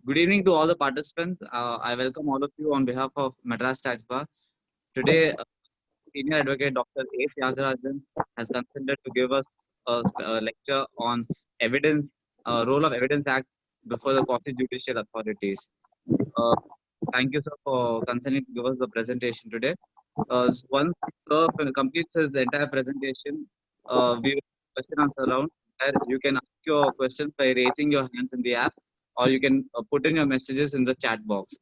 Good evening to all the participants. I welcome all of you on behalf of Madras Tax Bar. Today, Senior Advocate Dr. A. Tyagarajan has consented to give us a lecture on evidence, role of Evidence Act before the quasi-judicial authorities. Uh, Thank you, sir, for consenting to give us the presentation today. Once sir completes his entire presentation, we will question answer round where you can ask your questions by raising your hands in the app, or you can put in your messages in the chat box.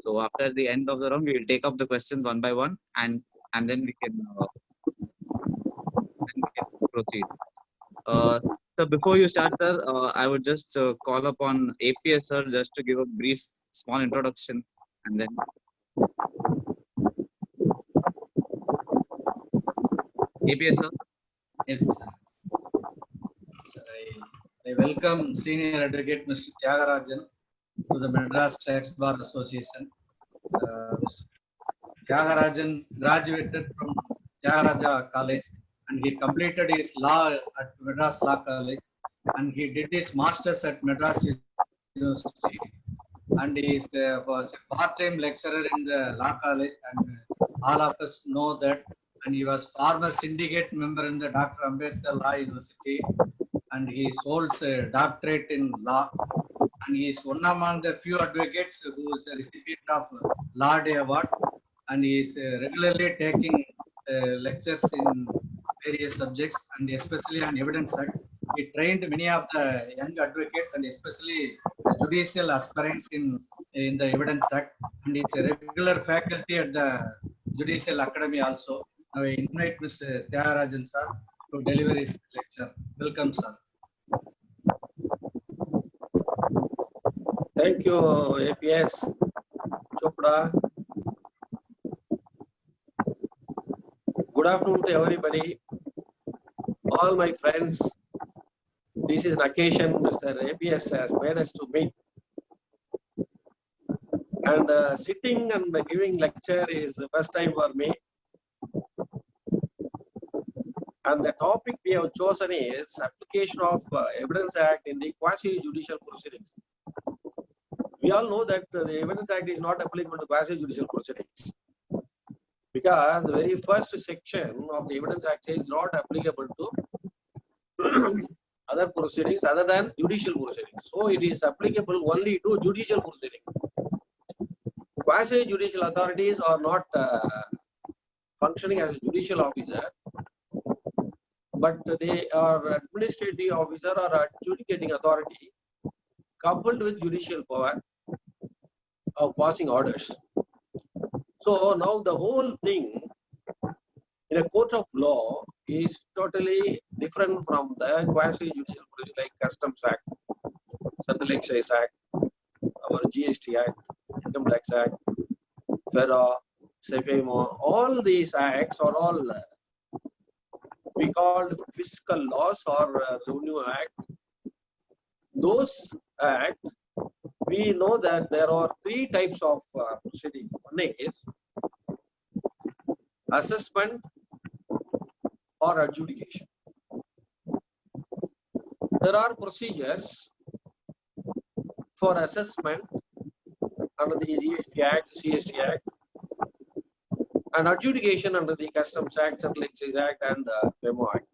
So after the end of the round, we will take up the questions one by one, and then we can proceed. So before you start, sir, I would just call upon APS sir just to give a brief, small introduction, and then APS sir. Yes, sir. Sir, I welcome Senior Advocate Mr. Tyagarajan to the Madras Tax Bar Association. Mr. Tyagarajan graduated from Tyagaraja College and he completed his law at Madras Law College and he did his masters at Madras University and he was a part-time lecturer in the law college and all of us know that, and he was former syndicate member in the Dr. Ambedkar Law University and he holds a doctorate in law and he is one among the few advocates who is the recipient of Law Day Award and he is regularly taking lectures in various subjects and especially on Evidence Act. He trained many of the young advocates and especially the judicial aspirants in the Evidence Act and he's a regular faculty at the Judicial Academy also. Now I invite Mr. Tyagarajan sir to deliver his lecture. Welcome, sir. Thank you, APS Chopra. Good afternoon to everybody, all my friends. This is an occasion Mr. APS has made us to meet. And sitting and giving lecture is the first time for me. And the topic we have chosen is application of Evidence Act in the quasi-judicial proceedings. We all know that the Evidence Act is not applicable to quasi-judicial proceedings because the very first section of the Evidence Act is not applicable to other proceedings other than judicial proceedings. So it is applicable only to judicial proceedings. Quasi-judicial authorities are not functioning as a judicial officer, but they are administrative officer or adjudicating authority coupled with judicial power of passing orders. So now the whole thing in a court of law is totally different from the quasi-judicial proceeding like Customs Act, Central Excise Act, our GST Act, Income Tax Act, FERA, SEFEMO. All these acts are all we called fiscal laws or Revenue Act. Those acts, we know that there are three types of proceedings. One is assessment or adjudication. There are procedures for assessment under the GST Act, CST Act, and adjudication under the Customs Act, Central Excise Act, and FEMO Act.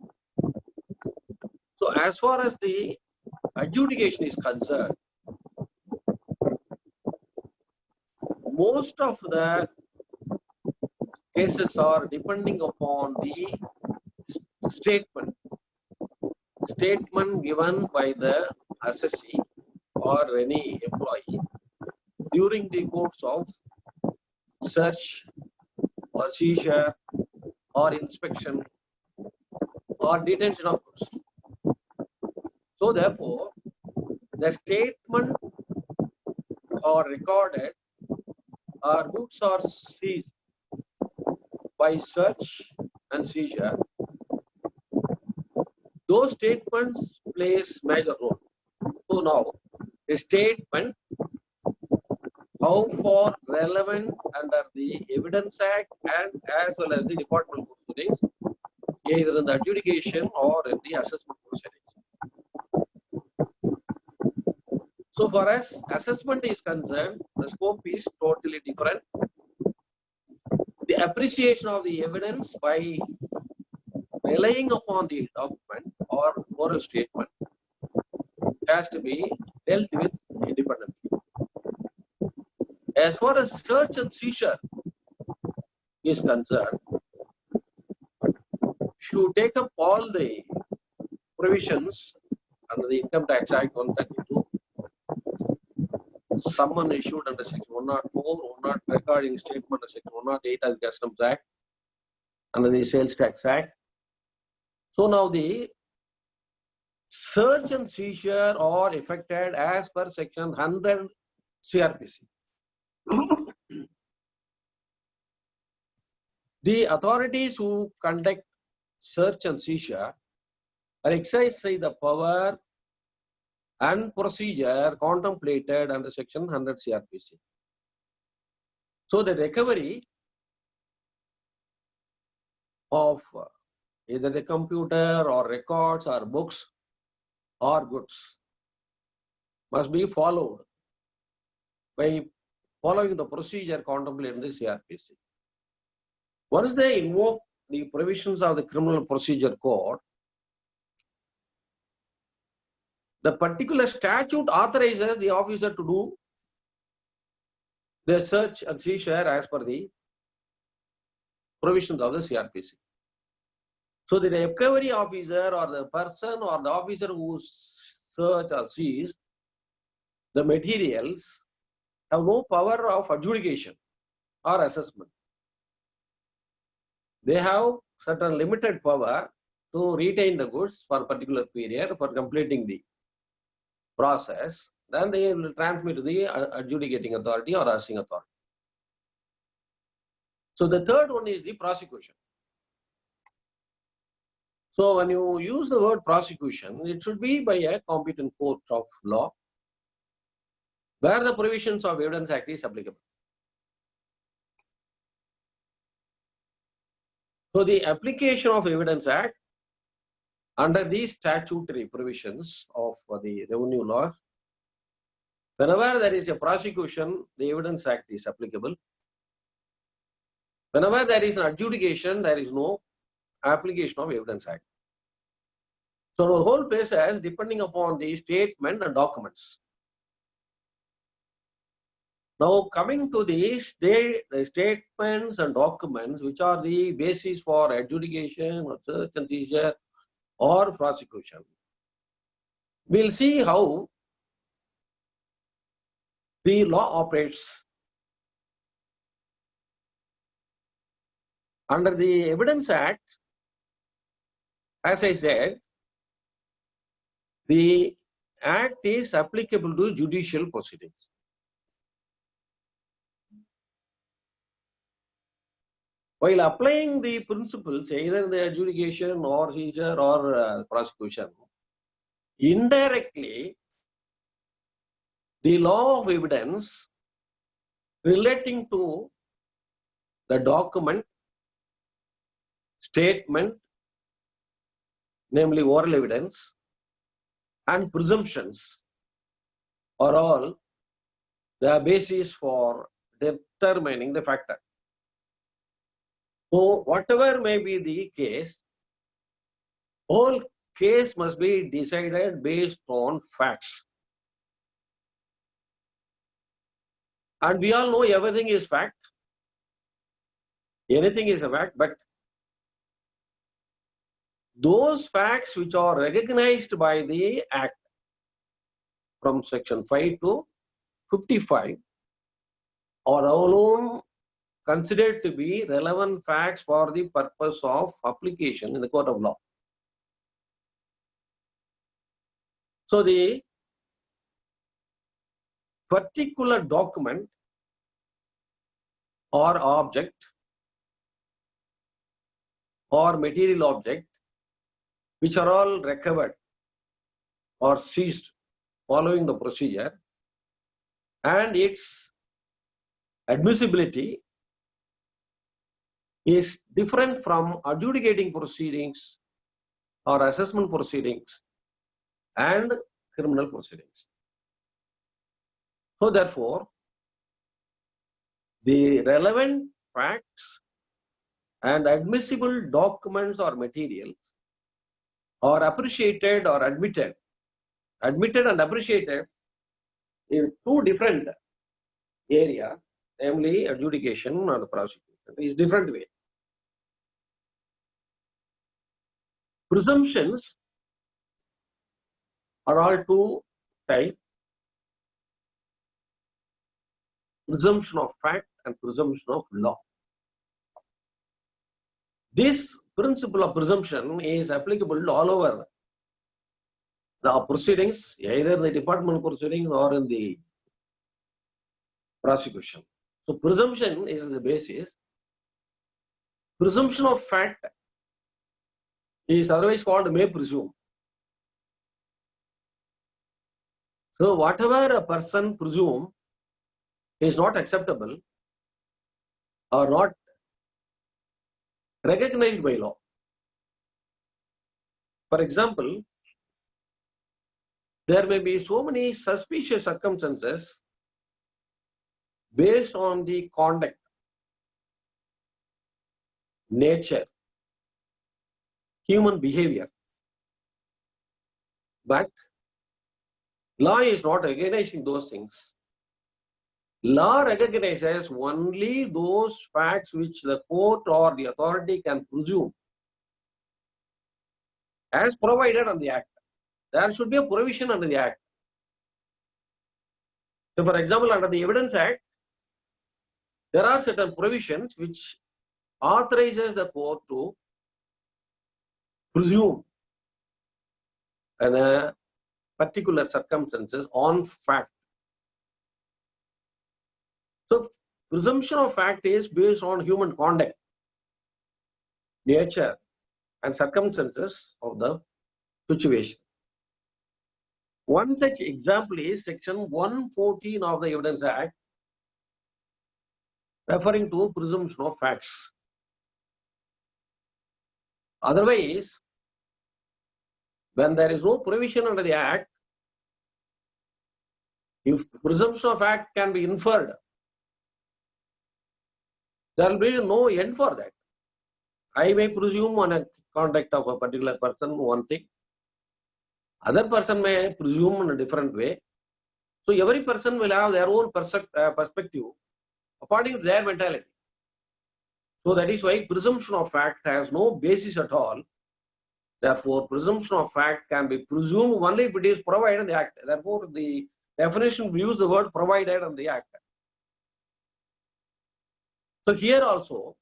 So as far as the adjudication is concerned, most of the cases are depending upon the statement given by the assessee or any employee during the course of search or seizure or inspection or detention of goods. So therefore, the statement are recorded or goods are seized by search and seizure. Those statements plays major role. So now, the statement, how far relevant under the Evidence Act and as well as the department proceedings, either in the adjudication or in the assessment proceedings. So far as assessment is concerned, the scope is totally different. The appreciation of the evidence by relying upon the document or oral statement has to be dealt with independently. As far as search and seizure is concerned, if you take up all the provisions under the Income Tax Act 132, summon issued under Section 104, 100 recording statement under Section 108 of the Customs Act, under the Sales Tax Act. So now the search and seizure are effected as per Section 100 CRPC. The authorities who conduct search and seizure are exercising the power and procedure contemplated under Section 100 CRPC. So the recovery of either the computer or records or books or goods must be followed by following the procedure contemplated in the CRPC. Once they invoke the provisions of the Criminal Procedure Code, the particular statute authorizes the officer to do the search and seizure as per the provisions of the CRPC. So the recovery officer or the person or the officer who search or seized the materials have no power of adjudication or assessment. They have certain limited power to retain the goods for a particular period for completing the process. Then they will transmit to the adjudicating authority or assessing authority. So the third one is the prosecution. So when you use the word prosecution, it should be by a competent court of law where the provisions of Evidence Act is applicable. So the application of Evidence Act under these statutory provisions of the revenue laws, whenever there is a prosecution, the Evidence Act is applicable. Whenever there is an adjudication, there is no application of Evidence Act. So the whole process depending upon the statement and documents. Now coming to the statements and documents which are the basis for adjudication or search and seizure or prosecution, we'll see how the law operates. Under the Evidence Act, as I said, the Act is applicable to judicial proceedings. While applying the principles, either in the adjudication or seizure or prosecution, indirectly, the law of evidence relating to the document, statement, namely oral evidence, and presumptions are all the basis for determining the factor. So whatever may be the case, whole case must be decided based on facts. And we all know everything is fact. Anything is a fact, but those facts which are recognized by the Act from Section 5 to 55 are alone considered to be relevant facts for the purpose of application in the court of law. So the particular document or object or material object which are all recovered or seized following the procedure, and its admissibility is different from adjudicating proceedings or assessment proceedings and criminal proceedings. So therefore, the relevant facts and admissible documents or materials are appreciated or admitted. Admitted and appreciated in two different areas, namely adjudication or the prosecution. Is different way. Presumptions are all two types: presumption of fact and presumption of law. This principle of presumption is applicable all over the proceedings, either the department proceedings or in the prosecution. So presumption is the basis. Presumption of fact is otherwise called may presume. So whatever a person presume is not acceptable or not recognized by law. For example, there may be so many suspicious circumstances based on the conduct, nature, human behavior. But law is not recognizing those things. Law recognizes only those facts which the court or the authority can presume as provided on the Act. There should be a provision under the Act. So, for example, under the Evidence Act, there are certain provisions which authorizes the court to presume in particular circumstances on fact. So, presumption of fact is based on human conduct, nature, and circumstances of the situation. One such example is Section 114 of the Evidence Act, referring to presumption of facts. Otherwise, when there is no provision under the Act, if presumption of fact can be inferred, there will be no end for that. I may presume on a conduct of a particular person one thing. Other person may presume in a different way. So every person will have their own perspective according to their mentality. So that is why presumption of fact has no basis at all. Therefore, presumption of fact can be presumed only if it is provided in the Act. Therefore, the definition we use the word provided in the Act. So here also,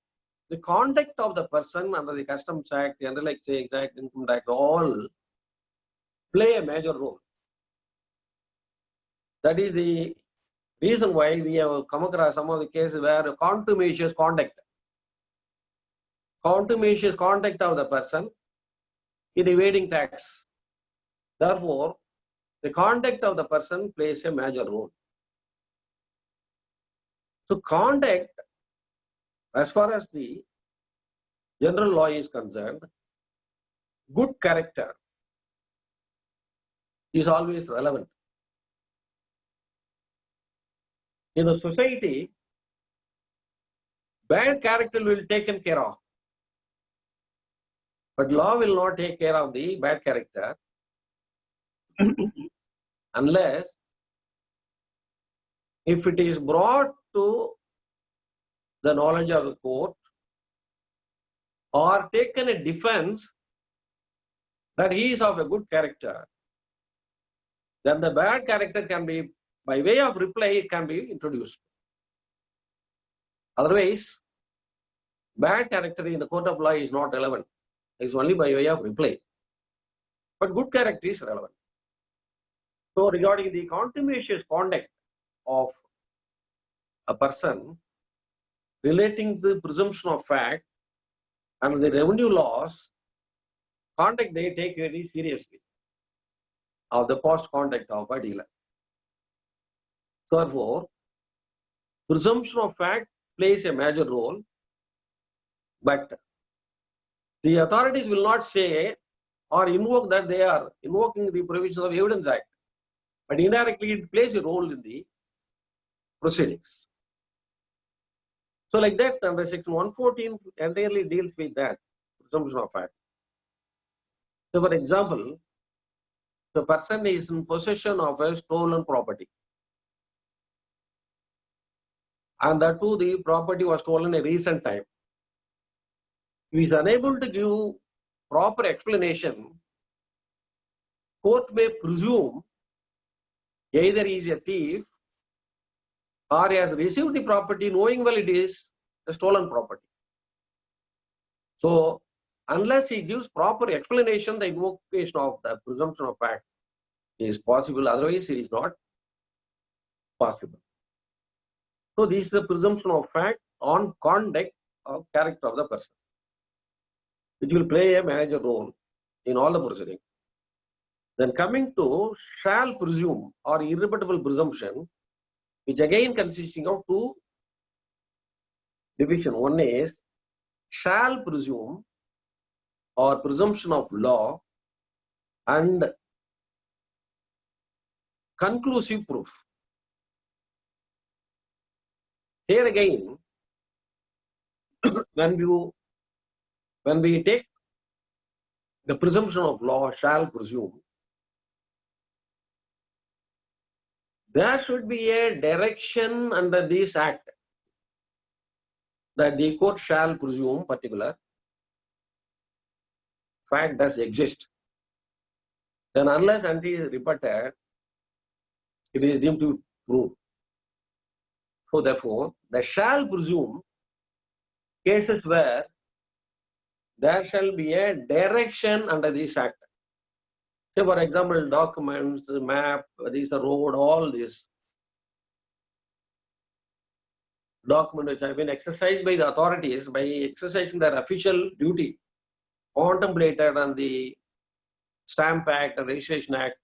the conduct of the person under the Customs Act, the General Excise Act, Income Tax, all play a major role. That is the reason why we have come across some of the cases where contumacious conduct of the person in evading tax. Therefore, the conduct of the person plays a major role. So conduct, as far as the general law is concerned, good character is always relevant. In a society, bad character will be taken care of. But law will not take care of the bad character unless if it is brought to the knowledge of the court or taken a defense that he is of a good character, then the bad character can be, by way of reply, it can be introduced. Otherwise, bad character in the court of law is not relevant. It is only by way of reply. But good character is relevant. So regarding the contumacious conduct of a person relating to the presumption of fact and the revenue laws, conduct they take very seriously of the past conduct of a dealer. So therefore, presumption of fact plays a major role, but the authorities will not say or invoke that they are invoking the provisions of Evidence Act, but indirectly it plays a role in the proceedings. So like that, under section 114 entirely deals with that presumption of fact. So for example, the person is in possession of a stolen property, and that too the property was stolen a recent time. If he is unable to give proper explanation, court may presume either he is a thief or he has received the property knowing well it is a stolen property. So unless he gives proper explanation, the invocation of the presumption of fact is possible, otherwise it is not possible. So this is the presumption of fact on conduct or character of the person, which will play a major role in all the proceedings. Then coming to shall presume or irrebuttable presumption, which again consisting of two divisions. One is shall presume or presumption of law and conclusive proof. Here again, when we take the presumption of law shall presume, there should be a direction under this act that the court shall presume particular fact does exist. Then unless until it is rebutted, it is deemed to be proved. So therefore, the shall presume cases where there shall be a direction under this act. Say for example, documents, map, this road, all this documents which have been exercised by the authorities by exercising their official duty contemplated on the Stamp Act and Registration Act.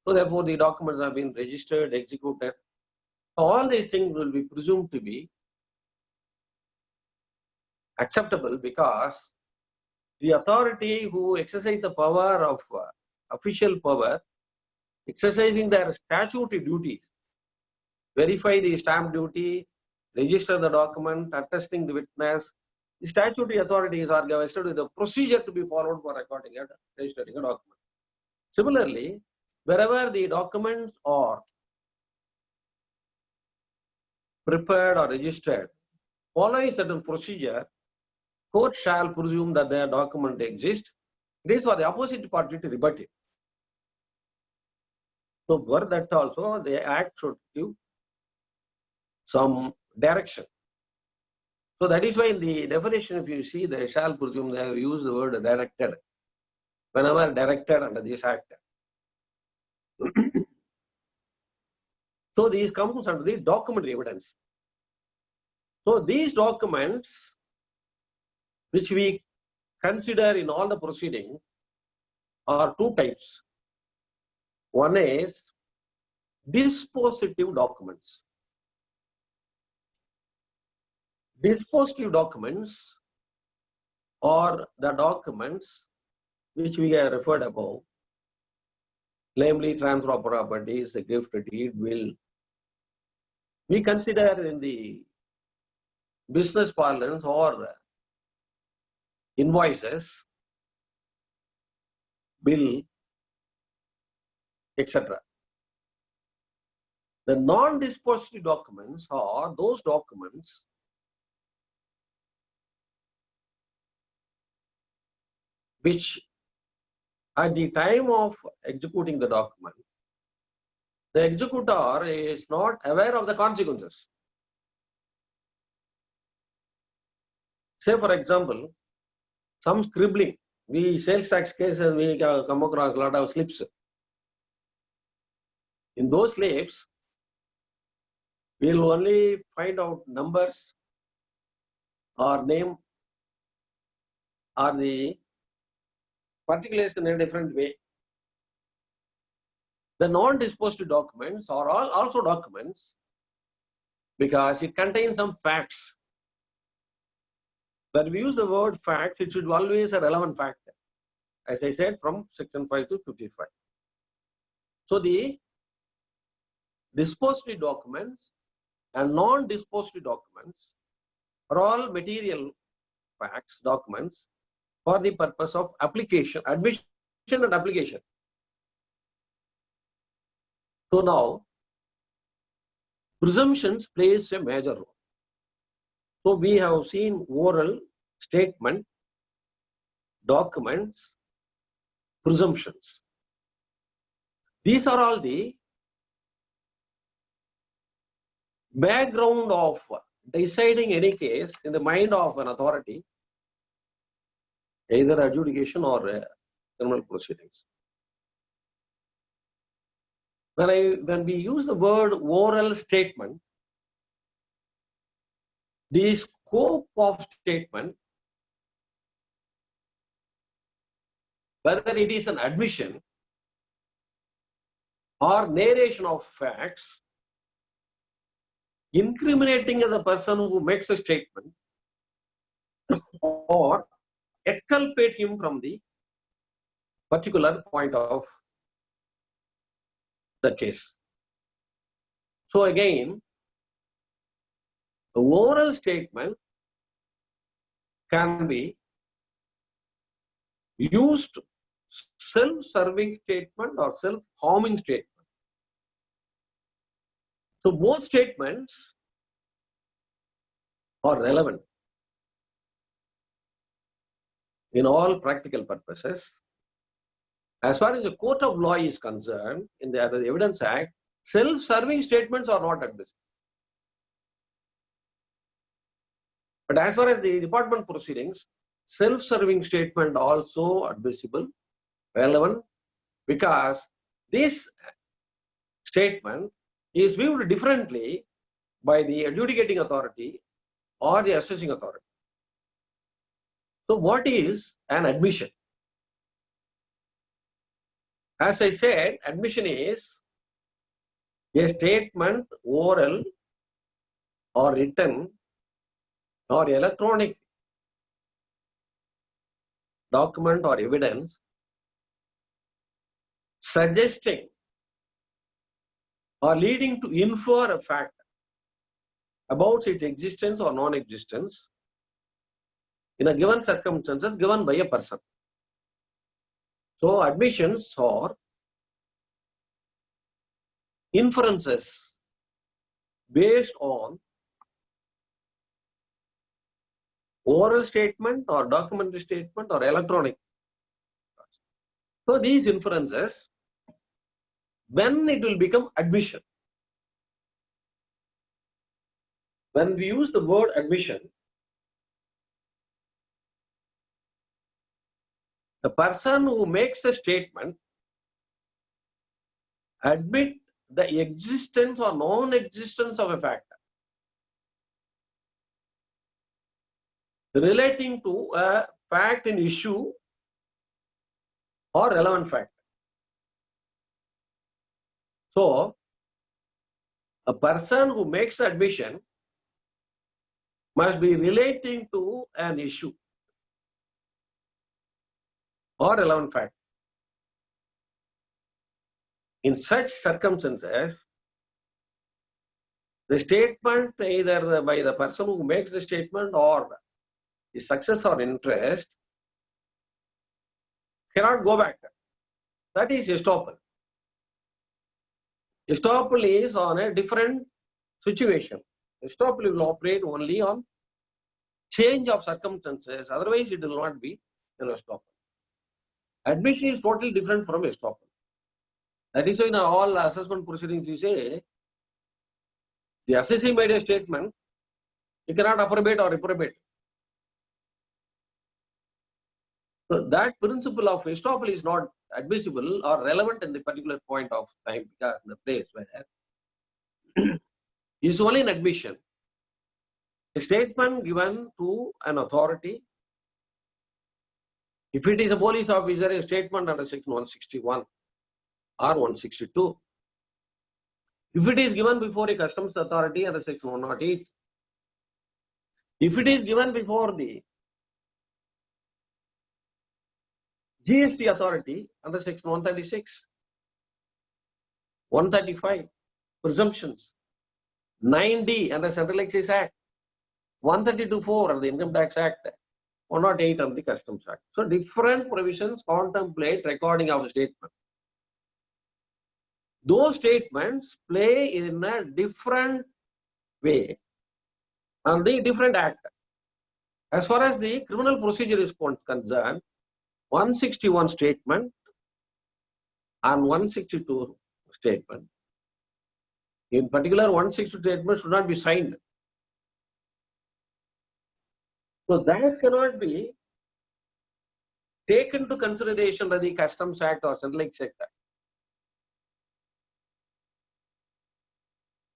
So therefore, the documents have been registered, executed. All these things will be presumed to be acceptable because the authority who exercise the power of official power, exercising their statutory duties, verify the stamp duty, register the document, attesting the witness, the statutory authorities are vested with the procedure to be followed for recording and registering a document. Similarly, wherever the documents are prepared or registered, following certain procedure, court shall presume that their document exists. It is for the opposite party to rebut it. So for that also, the act should give some direction. So that is why in the definition, if you see, they shall presume, they have used the word directed. Whenever directed under this act. So these comes under the documentary evidence. So these documents, which we consider in all the proceedings, are two types. One is dispositive documents. Dispositive documents are the documents which we have referred above, namely transfer of properties, a gift, a deed, will. We consider in the business parlance or invoices, bill, etc. The non-dispositive documents are those documents which at the time of executing the document, the executor is not aware of the consequences. Say for example, some scribbling. We sales tax cases, we come across a lot of slips. In those slips, we will only find out numbers or name or the particulars in a different way. The non-dispositive documents are all also documents because it contains some facts. When we use the word fact, it should always be a relevant fact. As I said, from section 5 to 55. So the dispositive documents and non-dispositive documents are all material facts, documents for the purpose of application, admission and application. So now, presumptions plays a major role. So we have seen oral statement, documents, presumptions. These are all the background of deciding any case in the mind of an authority, either adjudication or criminal proceedings. When we use the word oral statement, the scope of statement, whether it is an admission or narration of facts, incriminating the person who makes a statement or exculpate him from the particular point of the case. So again, the oral statement can be used self-serving statement or self-harming statement. So both statements are relevant in all practical purposes. As far as the court of law is concerned, in the Evidence Act, self-serving statements are not admissible. But as far as the department proceedings, self-serving statement also admissible, relevant, because this statement is viewed differently by the adjudicating authority or the assessing authority. So what is an admission? As I said, admission is a statement, oral or written or electronic document or evidence suggesting or leading to infer a fact about its existence or non-existence in a given circumstances given by a person. So admissions are inferences based on oral statement or documentary statement or electronic. So these inferences, when it will become admission? When we use the word admission, the person who makes a statement admit the existence or non-existence of a fact relating to a fact in issue or relevant fact. So, a person who makes admission must be relating to an issue or relevant fact. In such circumstances, the statement either by the person who makes the statement or the success or interest cannot go back. That is estoppel. Estoppel is on a different situation. Estoppel will operate only on change of circumstances, otherwise it will not be an estoppel. Admission is totally different from estoppel. That is why in all assessment proceedings you say, the assessee made a statement, you cannot approbate or reprobate. So that principle of estoppel is not admissible or relevant in the particular point of time, because the place where is only an admission. A statement given to an authority, if it is a police officer, a statement under section 161 or 162. If it is given before a customs authority under section 108, if it is given before the GST authority under section 136, 135, presumptions, 9D under Central Excise Act, 132(4) of the Income Tax Act, 108 of the Customs Act. So different provisions contemplate recording of the statement. Those statements play in a different way on the different act. As far as the criminal procedure is concerned, 161 statement and 162 statement. In particular, 162 statement should not be signed. So that cannot be taken into consideration by the Customs Act or Central Excise Act.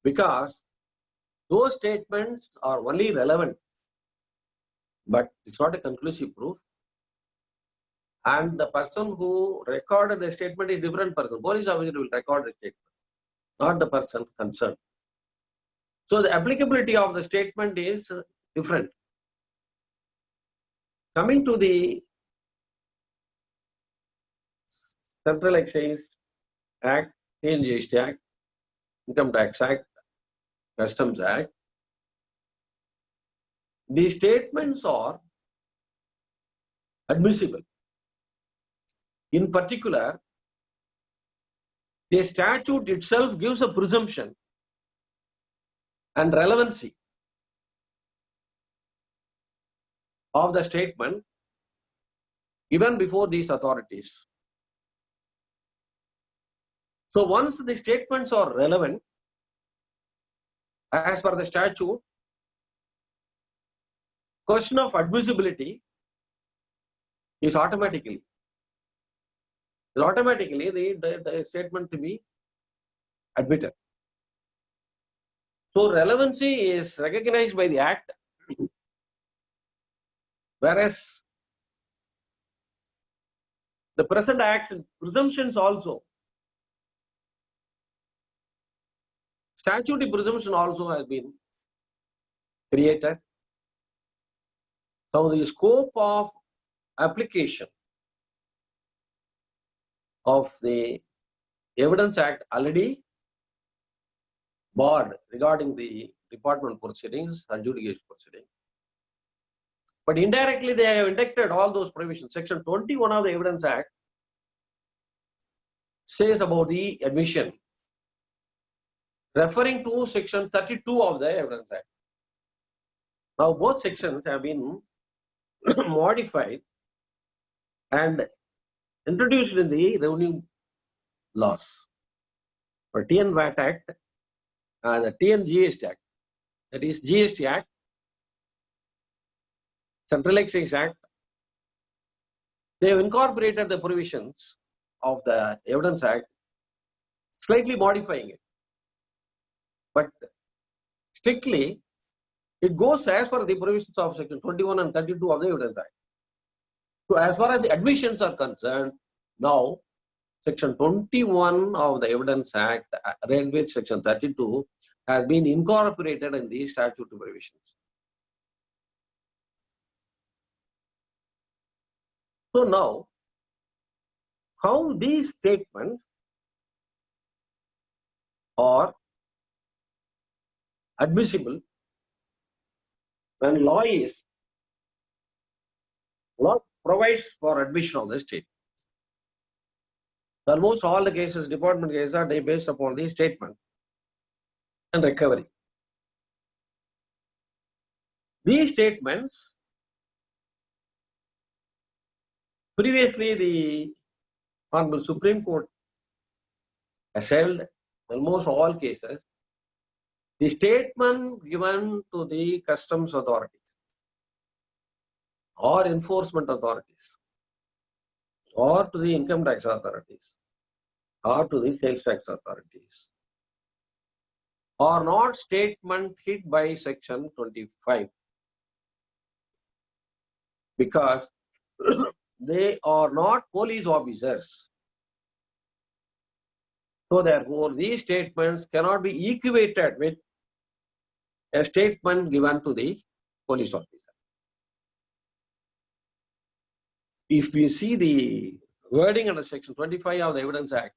Because those statements are only relevant, but it's not a conclusive proof. And the person who recorded the statement is different person. Police officer will record the statement, not the person concerned. So the applicability of the statement is different. Coming to the Central Excise Act, GST Act, Income Tax Act, Customs Act, the statements are admissible. In particular, the statute itself gives a presumption and relevancy of the statement given before these authorities. So once the statements are relevant, as per the statute, question of admissibility is automatically the statement to be admitted. So relevancy is recognized by the Act, whereas the present Act presumptions also, statutory presumption also has been created. So the scope of application of the Evidence Act already barred regarding the department proceedings, adjudication proceedings. But indirectly they have indicted all those provisions. Section 21 of the Evidence Act says about the admission, referring to section 32 of the Evidence Act. Now both sections have been modified and introduced in the revenue laws. For TN VAT Act and the TN GST Act, that is GST Act, Central Excise Act, they have incorporated the provisions of the Evidence Act, slightly modifying it. But strictly, it goes as per the provisions of section 21 and 32 of the Evidence Act. So as far as the admissions are concerned, now section 21 of the Evidence Act, read with section 32, has been incorporated in the statutory provisions. So now, how these statements are admissible when law provides for admission of the state. Almost all the cases, department cases, are they based upon the statement and recovery. These statements, previously the Honorable Supreme Court has held almost all cases, the statement given to the customs authorities or enforcement authorities or to the income tax authorities or to the sales tax authorities are not statement hit by section 25 because they are not police officers. So therefore, these statements cannot be equated with a statement given to the police officer. If we see the wording under section 25 of the Evidence Act,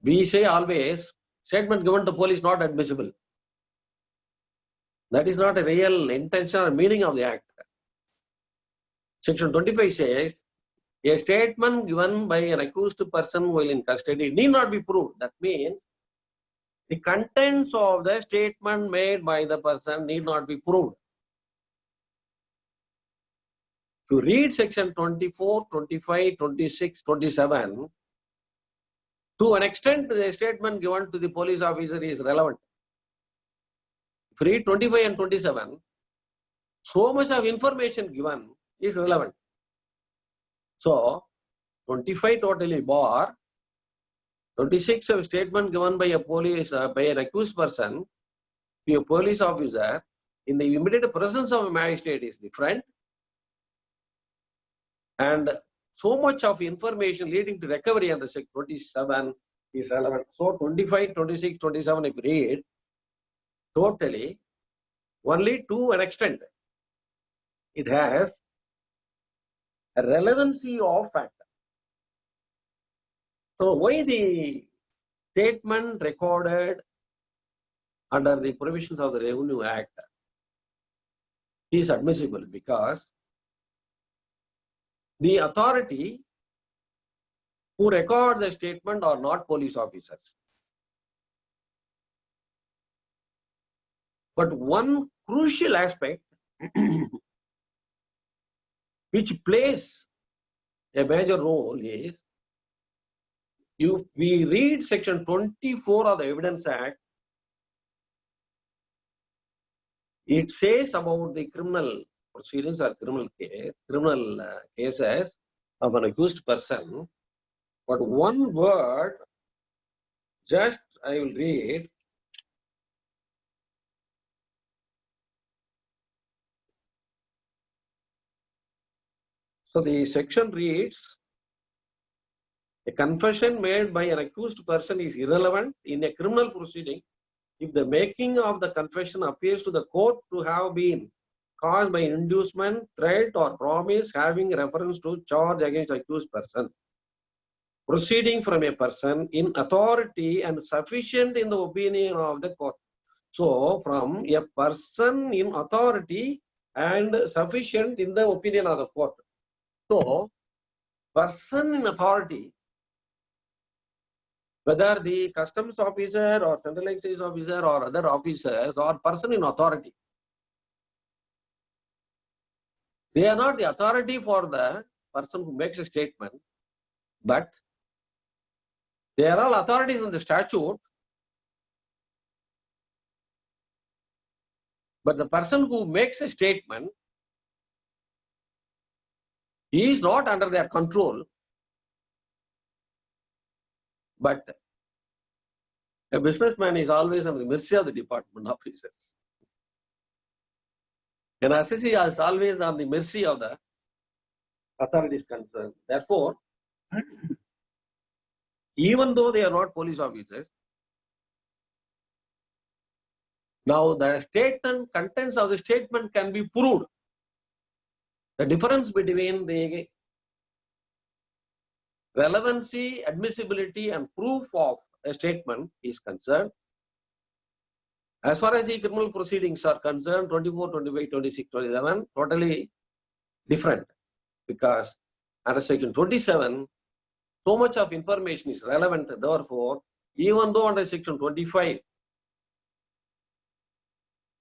we say always statement given to police not admissible. That is not a real intention or meaning of the act. Section 25 says, a statement given by an accused person while in custody need not be proved. That means the contents of the statement made by the person need not be proved. To read section 24, 25, 26, 27, to an extent the statement given to the police officer is relevant. If you read 25 and 27, so much of information given is relevant. So, 25 totally bar, 26 a statement given by a police, by an accused person to a police officer in the immediate presence of a magistrate is different. And so much of information leading to recovery under section 27 is relevant. So 25, 26, 27 if you read, totally only to an extent it has a relevancy of fact. So why the statement recorded under the provisions of the Revenue Act is admissible? Because the authority who record the statement are not police officers. But one crucial aspect which plays a major role is, if we read section 24 of the Evidence Act, it says about the criminal proceedings or criminal cases of an accused person. But one word, just I will read. So the section reads, a confession made by an accused person is irrelevant in a criminal proceeding if the making of the confession appears to the court to have been caused by inducement, threat or promise having reference to charge against accused person, proceeding from a person in authority and sufficient in the opinion of the court. So from a person in authority and sufficient in the opinion of the court. So person in authority, whether the customs officer or central excise officer or other officers or person in authority, they are not the authority for the person who makes a statement, but they are all authorities in the statute. But the person who makes a statement is not under their control, but a businessman is always on the mercy of the department officers. An assessee is always on the mercy of the authorities concerned. Therefore, even though they are not police officers, now the statement, contents of the statement can be proved. The difference between the relevancy, admissibility and proof of a statement is concerned. As far as the criminal proceedings are concerned, 24, 25, 26, 27, totally different. Because under section 27, so much of information is relevant. Therefore, even though under section 25,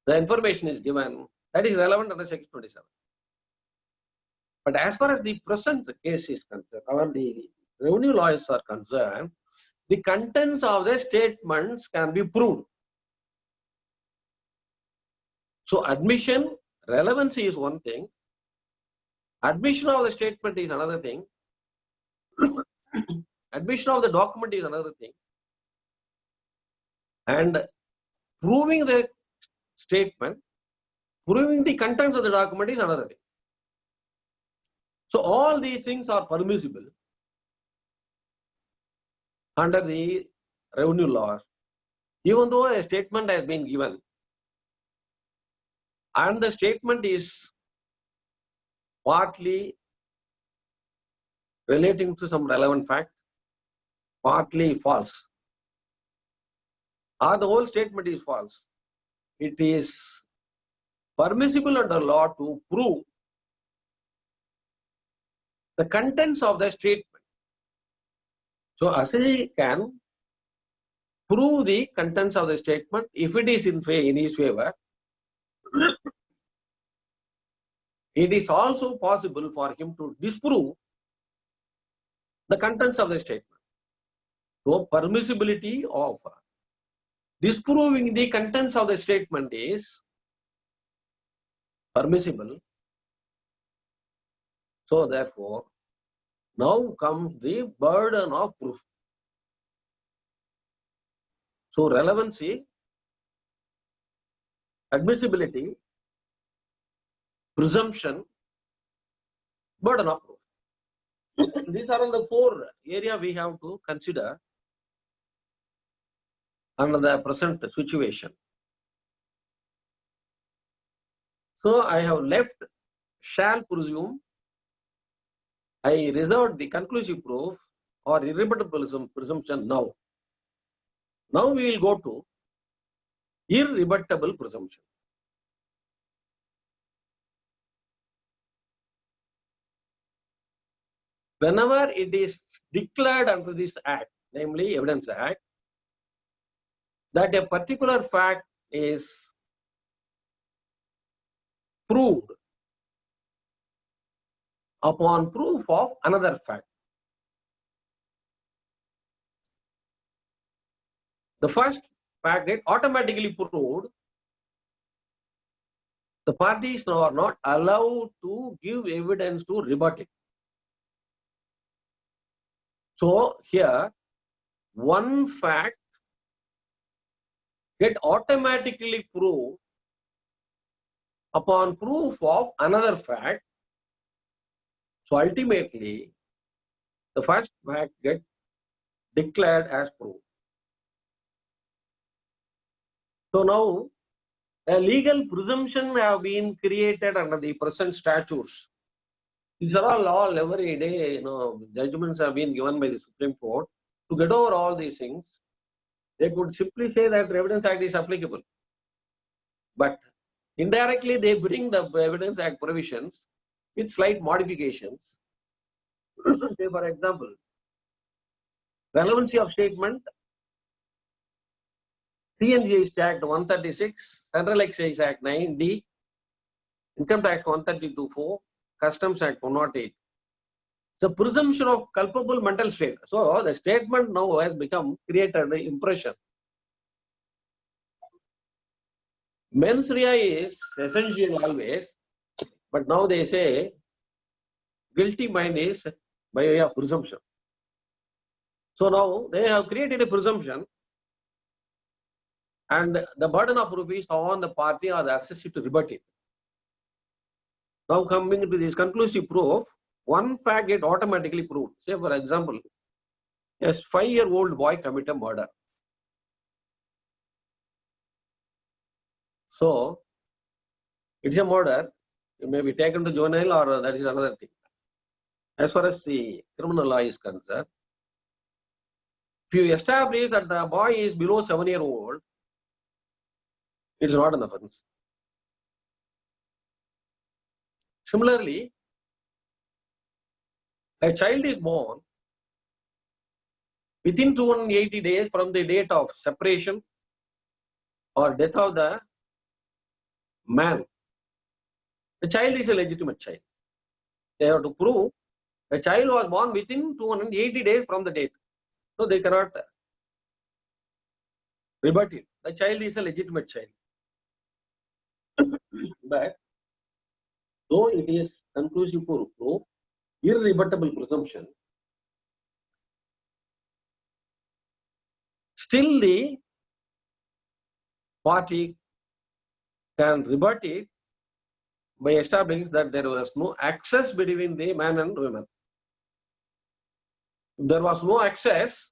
the information is given, that is relevant under section 27. But as far as the present case is concerned, or the revenue laws are concerned, the contents of the statements can be proved. So admission, relevancy is one thing. Admission of the statement is another thing. Admission of the document is another thing. And proving the statement, proving the contents of the document is another thing. So all these things are permissible under the revenue laws, even though a statement has been given and the statement is partly relating to some relevant fact, partly false. or the whole statement is false. It is permissible under law to prove the contents of the statement. So assay can prove the contents of the statement if it is in his favor. It is also possible for him to disprove the contents of the statement. So permissibility of disproving the contents of the statement is permissible. So therefore, now comes the burden of proof. So relevancy, admissibility, presumption, burden of proof. These are the four areas we have to consider under the present situation. So I have left shall presume. I reserved the conclusive proof or irrebuttable presumption now. Now we will go to irrebuttable presumption. Whenever it is declared under this act, namely Evidence Act, that a particular fact is proved upon proof of another fact. The first fact get automatically proved. The parties now are not allowed to give evidence to rebut it. So here, one fact get automatically proved upon proof of another fact. So ultimately, the first fact get declared as proved. So now, a legal presumption have been created under the present statutes. These are all every day, judgments have been given by the Supreme Court. To get over all these things, they could simply say that the Evidence Act is applicable. But indirectly, they bring the Evidence Act provisions with slight modifications. Say, for example, relevancy of statement, CNGS Act 136, Central Excise Act 9D, Income Tax 132(4), Customs Act 108. It's a presumption of culpable mental state. So the statement now has become created the impression. Mens rea is essential always, but now they say guilty mind is by way of presumption. So now they have created a presumption, and the burden of proof is on the party or the assessee to rebut it. Now coming to this conclusive proof, one fact get automatically proved. Say for example, a 5-year-old boy commit a murder. So it's a murder. It may be taken to juvenile or that is another thing. As far as the criminal law is concerned, if you establish that the boy is below 7-year-old, it's not an offense. Similarly, a child is born within 280 days from the date of separation or death of the man. The child is a legitimate child. They have to prove the child was born within 280 days from the date. So they cannot rebut it. The child is a legitimate child. But though it is conclusive proof, irrebuttable presumption, still the party can rebut it by establishing that there was no access between the man and woman. If there was no access,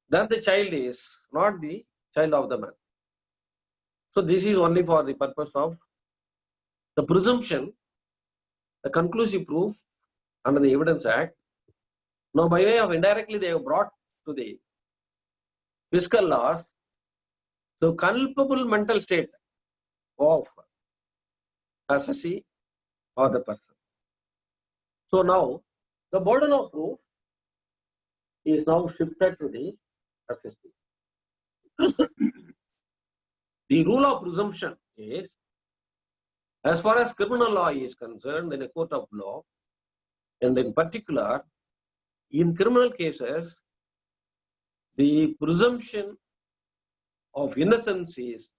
then the child is not the child of the man. So this is only for the purpose of the presumption, the conclusive proof under the Evidence Act. Now by way of indirectly they have brought to the fiscal laws, so culpable mental state of assessee or the person. So now the burden of proof is now shifted to the assessee. The rule of presumption is, as far as criminal law is concerned, in a court of law, and in particular, in criminal cases, the presumption of innocence is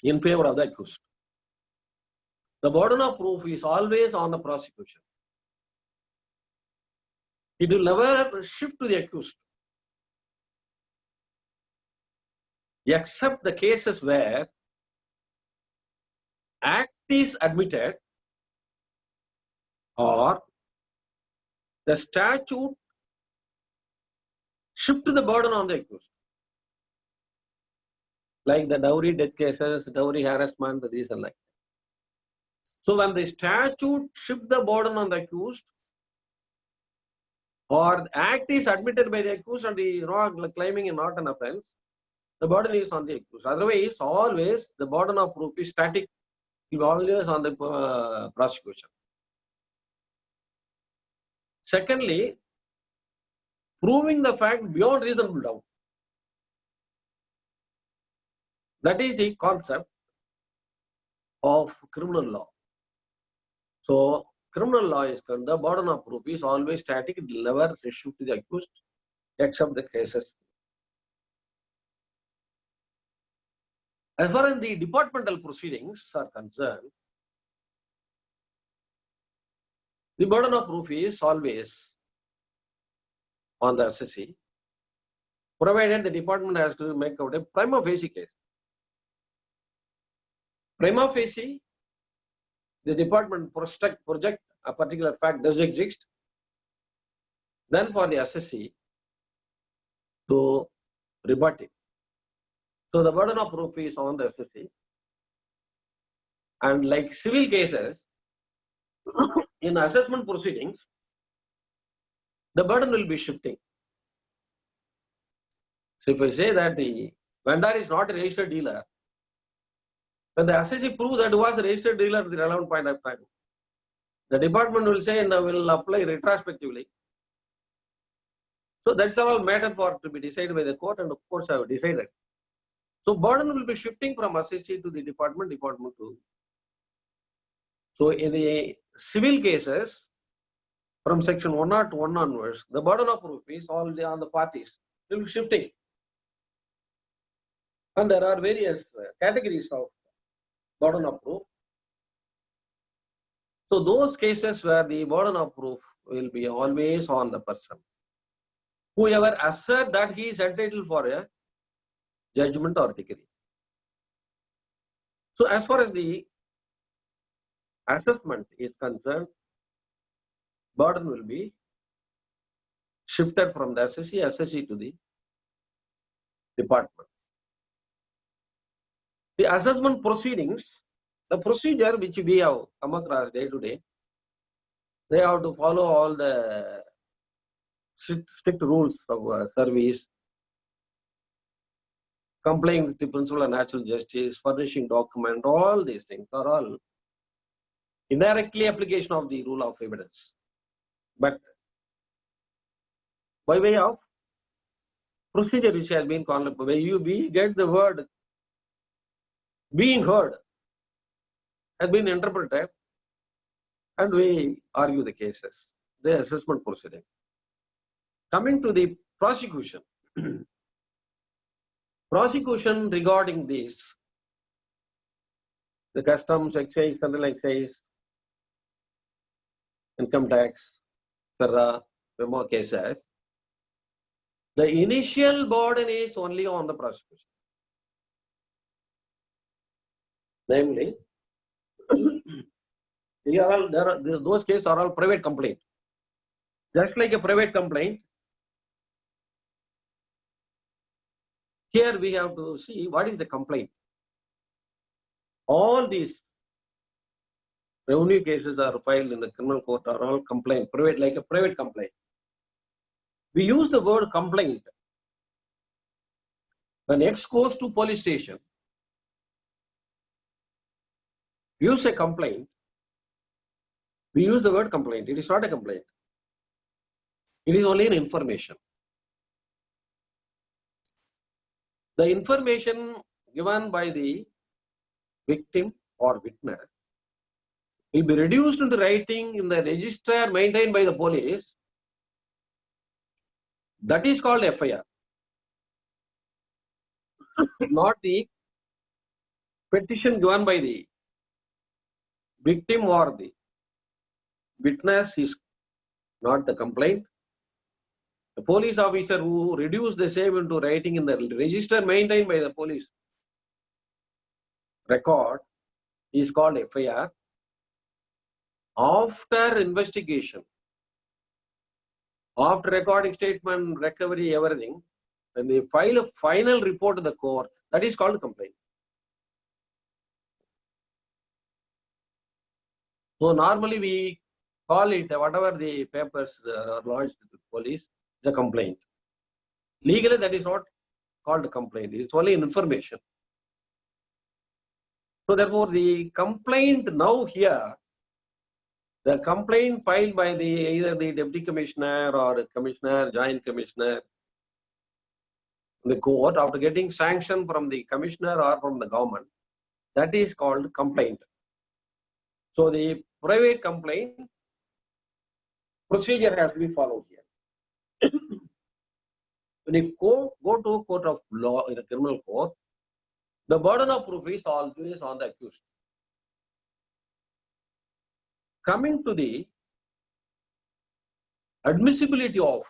in favor of the accused. The burden of proof is always on the prosecution. It will never shift to the accused, except the cases where act is admitted or the statute shift the burden on the accused. Like the dowry death cases, dowry harassment, these and like. So when the statute shift the burden on the accused, or the act is admitted by the accused and he is not claiming not an offense, the burden is on the accused. Otherwise, always the burden of proof is static, it is always on the prosecution. Secondly, proving the fact beyond reasonable doubt. That is the concept of criminal law. So, criminal law is concerned, the burden of proof is always static, it will never shift to the accused, except the cases. As far as the departmental proceedings are concerned, the burden of proof is always on the assessee, provided the department has to make out a prima facie case. Prima facie, the department project a particular fact does exist, then for the assessee to rebut it. So the burden of proof is on the assessee. And like civil cases, in assessment proceedings, the burden will be shifting. So if I say that the vendor is not a registered dealer, when the assessee proves that he was a registered dealer at the relevant point of time, the department will say and will apply retrospectively. So that's all matter for to be decided by the court, and of course I have decided. So burden will be shifting from assessee to the department to. So in the civil cases, from section 101 onwards, the burden of proof is all on the parties. It will be shifting. And there are various categories of burden of proof. So those cases where the burden of proof will be always on the person, whoever assert that he is entitled for a judgment or decree. So as far as the assessment is concerned, burden will be shifted from the assessee to the department. The assessment proceedings, the procedure which we have come across day to day, they have to follow all the strict rules of service, complying with the principle of natural justice, furnishing document, all these things are all indirectly application of the rule of evidence. But by way of procedure which has been called, we get the word being heard has been interpreted, and we argue the cases, the assessment proceeding. Coming to the prosecution. Prosecution regarding this, the customs, excise, central excise, income tax, etc., more cases, the initial burden is only on the prosecution. Namely, those cases are all private complaint. Just like a private complaint, here we have to see what is the complaint. All these revenue cases are filed in the criminal court are all complaint, private, like a private complaint. We use the word complaint. When X goes to police station, gives a complaint, we use the word complaint. It is not a complaint. It is only an information. The information given by the victim or witness will be reduced into writing in the register maintained by the police. That is called FIR. Not the petition given by the victim or the witness is not the complaint. The police officer who reduced the same into writing in the register maintained by the police record is called FIR. After investigation, after recording statement, recovery, everything, when they file a final report to the court, that is called complaint. So normally we call it whatever the papers are lodged with the police, it's a complaint. Legally, that is not called a complaint. It's only an information. So therefore, the complaint now here, the complaint filed by either the deputy commissioner or the commissioner, joint commissioner, the court after getting sanction from the commissioner or from the government, that is called complaint. So the private complaint procedure has to be followed here. When you go to a court of law in a criminal court, the burden of proof is always on the accused. Coming to the admissibility of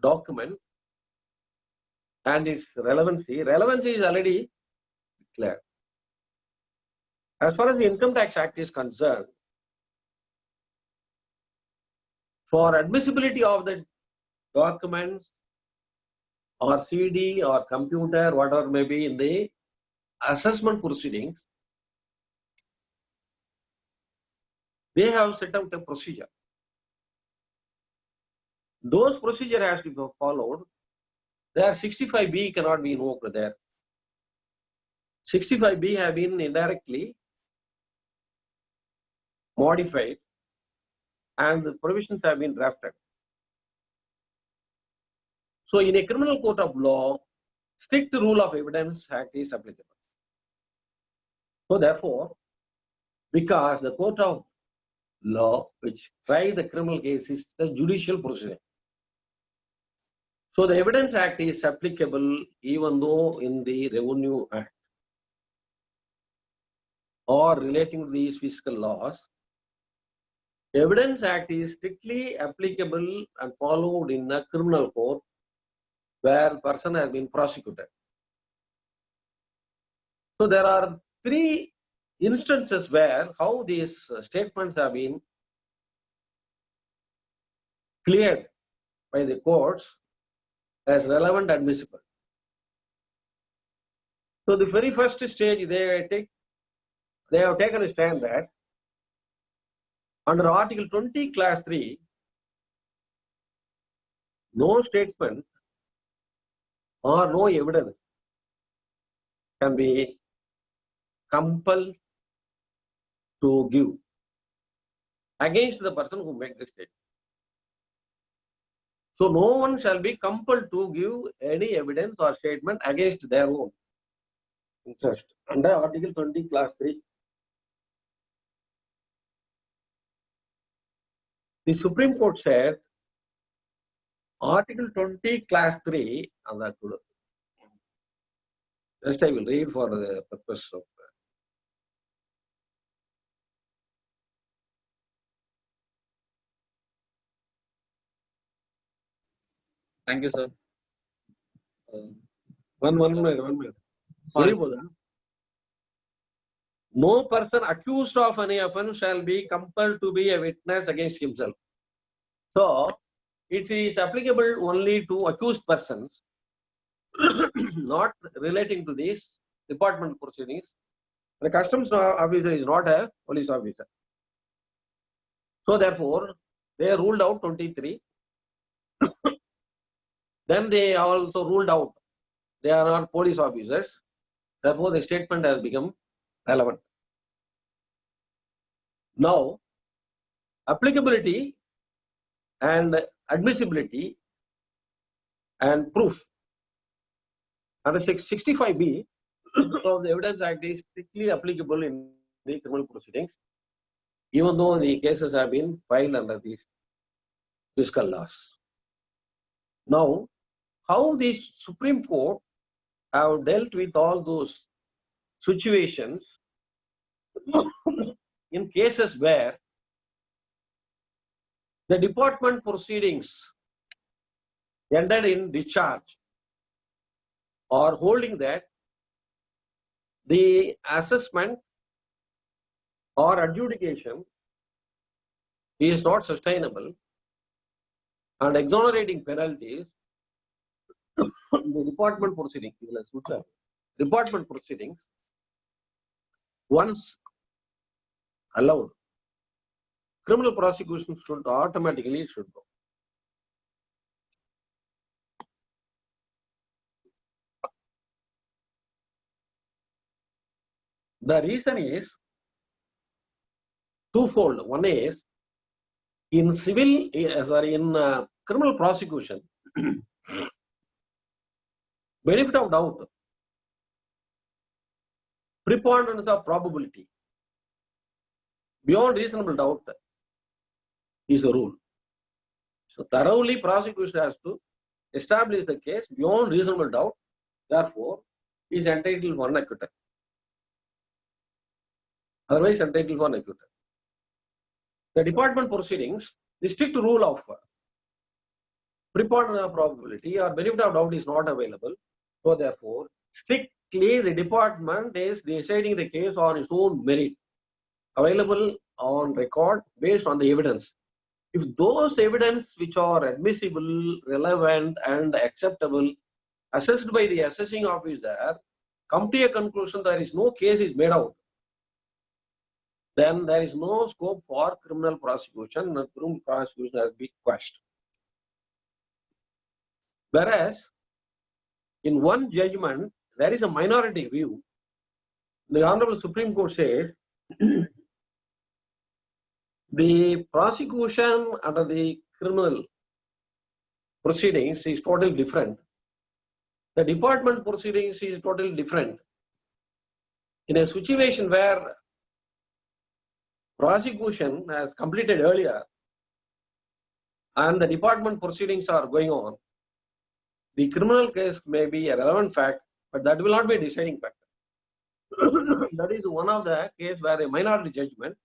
document and its relevancy is already declared. As far as the Income Tax Act is concerned, for admissibility of the documents or CD or computer, whatever may be in the assessment proceedings, they have set out a procedure. Those procedure has to be followed. There 65B cannot be invoked there. 65B have been indirectly modified and the provisions have been drafted. So in a criminal court of law, strict rule of evidence act is applicable. So therefore, because the court of law which tries the criminal case is the judicial proceeding. So the Evidence Act is applicable even though in the Revenue Act or relating to these fiscal laws, Evidence Act is strictly applicable and followed in a criminal court where person has been prosecuted. So there are three instances where how these statements have been cleared by the courts as relevant admissible. So the very first stage they have taken a stand that under Article 20, Class 3, no statement or no evidence can be compelled to give against the person who makes the statement. So no one shall be compelled to give any evidence or statement against their own interest under Article 20, Class 3. The Supreme Court said Article 20, Class 3, just I will read for the purpose of Thank you, sir. one minute. Sorry. No person accused of any offence shall be compelled to be a witness against himself. So it is applicable only to accused persons, not relating to these department proceedings. The customs officer is not a police officer. So therefore, they ruled out 23. Then they also ruled out they are not police officers. Therefore, the statement has become relevant. Now, applicability and admissibility and proof. Under 65B of the Evidence Act is strictly applicable in the criminal proceedings, even though the cases have been filed under the fiscal laws. Now, how the Supreme Court have dealt with all those situations in cases where the department proceedings ended in discharge or holding that the assessment or adjudication is not sustainable and exonerating penalties, the department proceedings, once allowed, criminal prosecution should automatically go. The reason is twofold. One is in criminal prosecution, benefit of doubt, preponderance of probability, beyond reasonable doubt is a rule. So thoroughly prosecution has to establish the case beyond reasonable doubt. Therefore, is entitled for an acquittal. Otherwise, entitled for an acquittal. The department proceedings, the strict rule of preponderance of probability or benefit of doubt is not available. So therefore, strictly the department is deciding the case on its own merit, available on record based on the evidence. If those evidence which are admissible, relevant and acceptable, assessed by the assessing officer, come to a conclusion there is no case is made out, then there is no scope for criminal prosecution and criminal prosecution has been quashed. Whereas, in one judgment, there is a minority view. The Honorable Supreme Court says the prosecution under the criminal proceedings is totally different. The department proceedings is totally different. In a situation where prosecution has completed earlier and the department proceedings are going on, the criminal case may be a relevant fact, but that will not be a deciding factor. That is one of the cases where a minority judgment.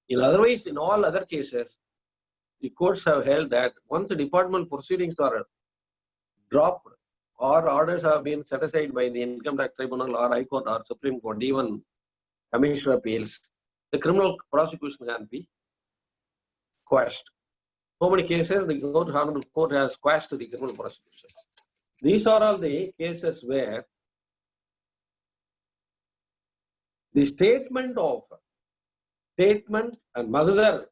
In all other cases, the courts have held that once the department proceedings are dropped or orders have been set aside by the Income Tax Tribunal or High Court or Supreme Court, even Commissioner of Appeals, the criminal prosecution can be quashed. So many cases the Honorable Court has quashed the criminal prosecution. These are all the cases where the statement and mahzar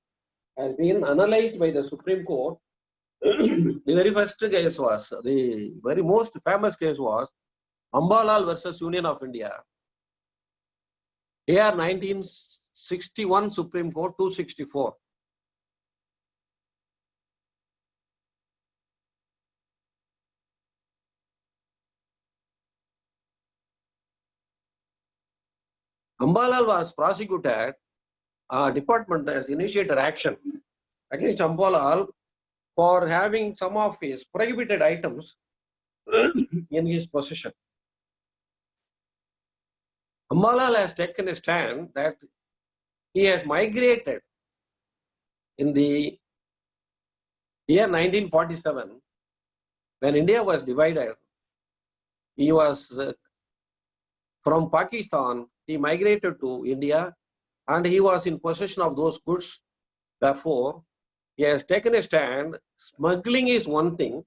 has been analyzed by the Supreme Court. The very first case was, the very most famous case was Ambalal versus Union of India. AR 1961 Supreme Court 264. Ambalal was prosecuted. Department has initiated action against Ambalal for having some of his prohibited items in his possession. Ambalal has taken a stand that he has migrated in the year 1947 when India was divided. He was from Pakistan, he migrated to India and he was in possession of those goods. Therefore, he has taken a stand. Smuggling is one thing.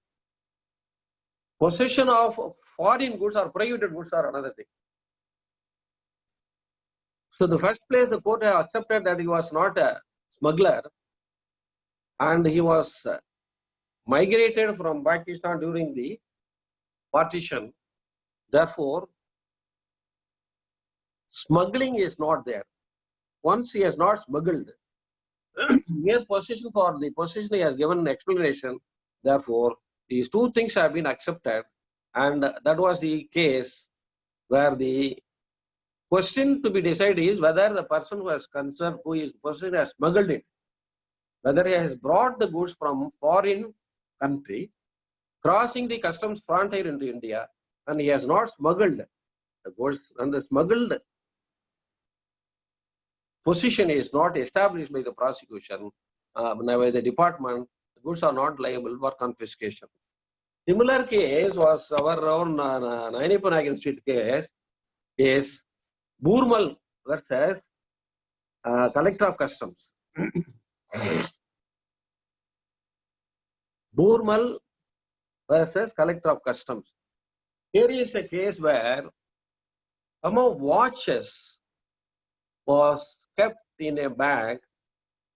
Possession of foreign goods or prohibited goods are another thing. So the first place the court have accepted that he was not a smuggler and he was migrated from Pakistan during the partition. Therefore, smuggling is not there. Once he has not smuggled, mere possession for the possession he has given an explanation. Therefore, these two things have been accepted, and that was the case where the question to be decided is whether the person who has concerned, who is person has smuggled it, whether he has brought the goods from foreign country, crossing the customs frontier into India, and he has not smuggled the goods, and the smuggled position is not established by the prosecution, by the department, the goods are not liable for confiscation. Similar case was our own Nainipanagan Street case, Burmal versus Collector of Customs. Burmal versus Collector of Customs. Here is a case where some of watches was kept in a bag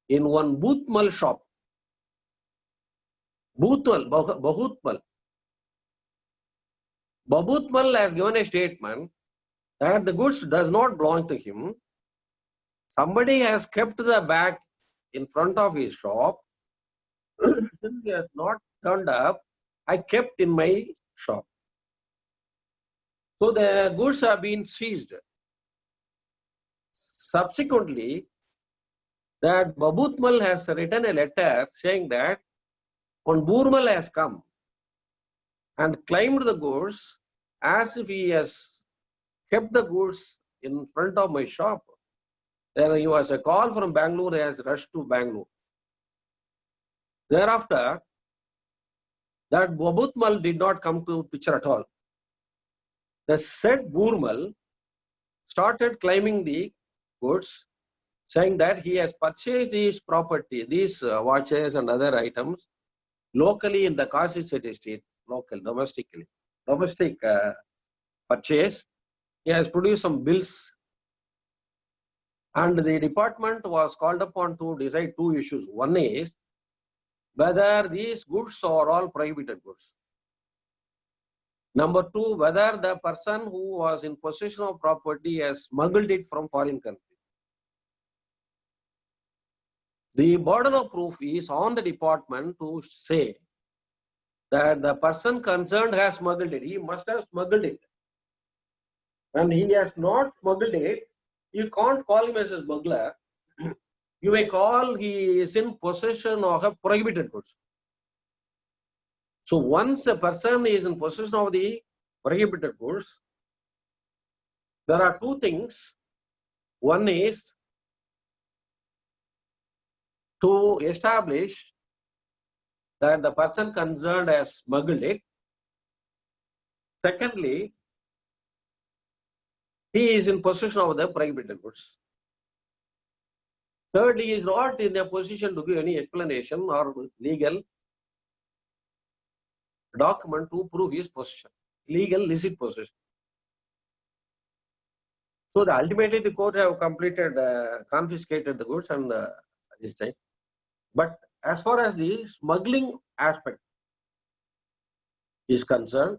in one Bhutmal shop. Bahutmal. Bahutmal has given a statement that the goods does not belong to him. Somebody has kept the bag in front of his shop. Since he has not turned up, I kept in my shop. So the goods have been seized. Subsequently, that Babutmal has written a letter saying that when Burmal has come and claimed the goods as if he has kept the goods in front of my shop, then he was a call from Bangalore, he has rushed to Bangalore. Thereafter, that Babutmal did not come to picture at all. The said Burmal started claiming the goods, saying that he has purchased these property, these watches and other items locally in the Kasi City Street, domestic purchase. He has produced some bills, and the department was called upon to decide two issues. One is whether these goods are all prohibited goods. Number two, whether the person who was in possession of property has smuggled it from foreign country. The burden of proof is on the department to say that the person concerned has smuggled it. He must have smuggled it. And he has not smuggled it. You can't call him as a smuggler. You may call he is in possession of a prohibited goods. So once a person is in possession of the prohibited goods, there are two things. One is to establish that the person concerned has smuggled it. Secondly, he is in possession of the prohibited goods. Thirdly, he is not in a position to give any explanation or legal document to prove his possession, legal licit possession. So ultimately the court have completed, confiscated the goods and this thing. But as far as the smuggling aspect is concerned,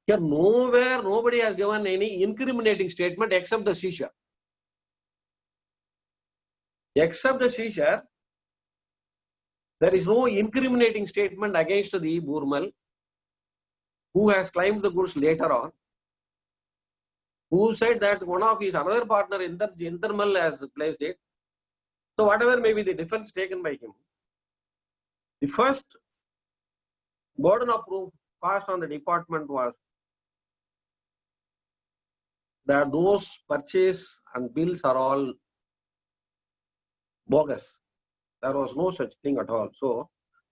here nowhere nobody has given any incriminating statement except the seizure. Except the seizure, there is no incriminating statement against the Burmal, who has claimed the goods later on, who said that one of his another partner, Intermal, has placed it. So whatever may be the defense taken by him, the first burden of proof passed on the department was that those purchase and bills are all bogus. There was no such thing at all. So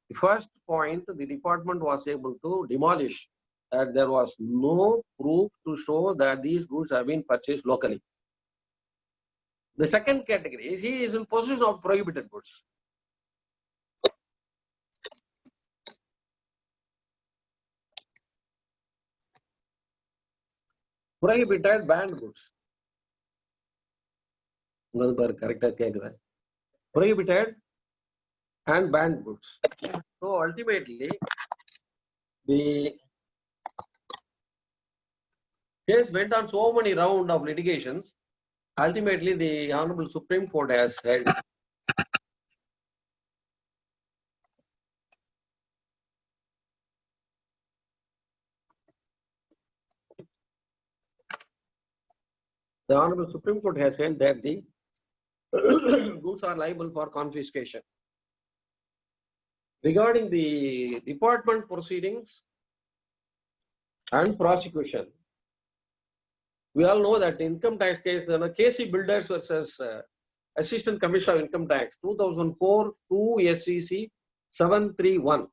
the first point, the department was able to demolish that there was no proof to show that these goods have been purchased locally. The second category is he is in possession of prohibited goods. Prohibited banned goods. prohibited and banned goods. So ultimately, the case went on so many rounds of litigations. Ultimately, the Honorable Supreme Court has held the Honorable Supreme Court has held that the goods are liable for confiscation. Regarding the department proceedings and prosecution, we all know that income tax case, KC Builders versus Assistant Commissioner of Income Tax, 2004, 2 SCC 731.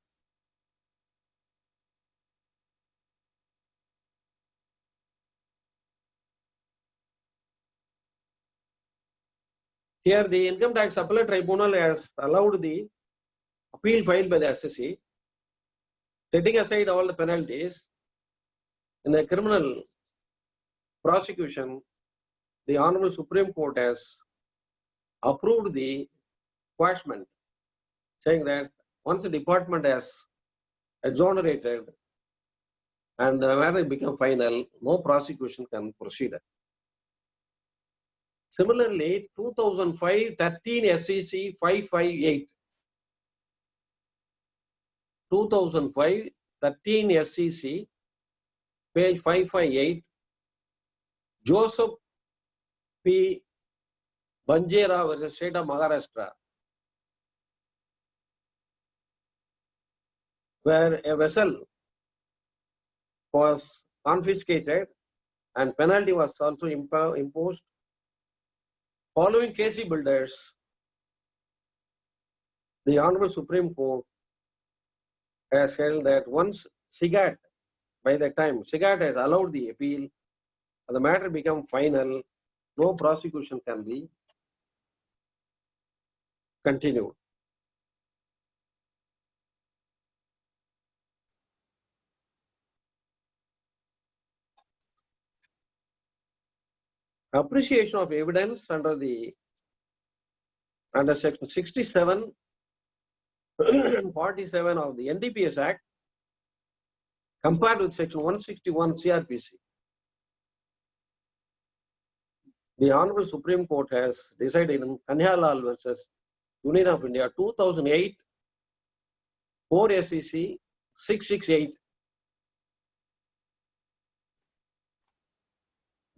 Here, the Income Tax Appellate Tribunal has allowed the appeal filed by the SSC, setting aside all the penalties. In the criminal prosecution, the Honorable Supreme Court has approved the quashment, saying that once the department has exonerated and the matter become final, no prosecution can proceed. Similarly, 2005 13 SEC 558. 2005 13 SEC, page 558, Joseph P. Banjera versus State of Maharashtra, where a vessel was confiscated and penalty was also imposed. Following KC Builders, the Honorable Supreme Court has held that once SIGAT, by the time SIGAT has allowed the appeal, the matter become final, no prosecution can be continued. Appreciation of evidence under section 67 and 47 of the NDPS Act compared with section 161 CRPC. The Honorable Supreme Court has decided in Kanhalal versus Union of India 2008 4 SEC 668.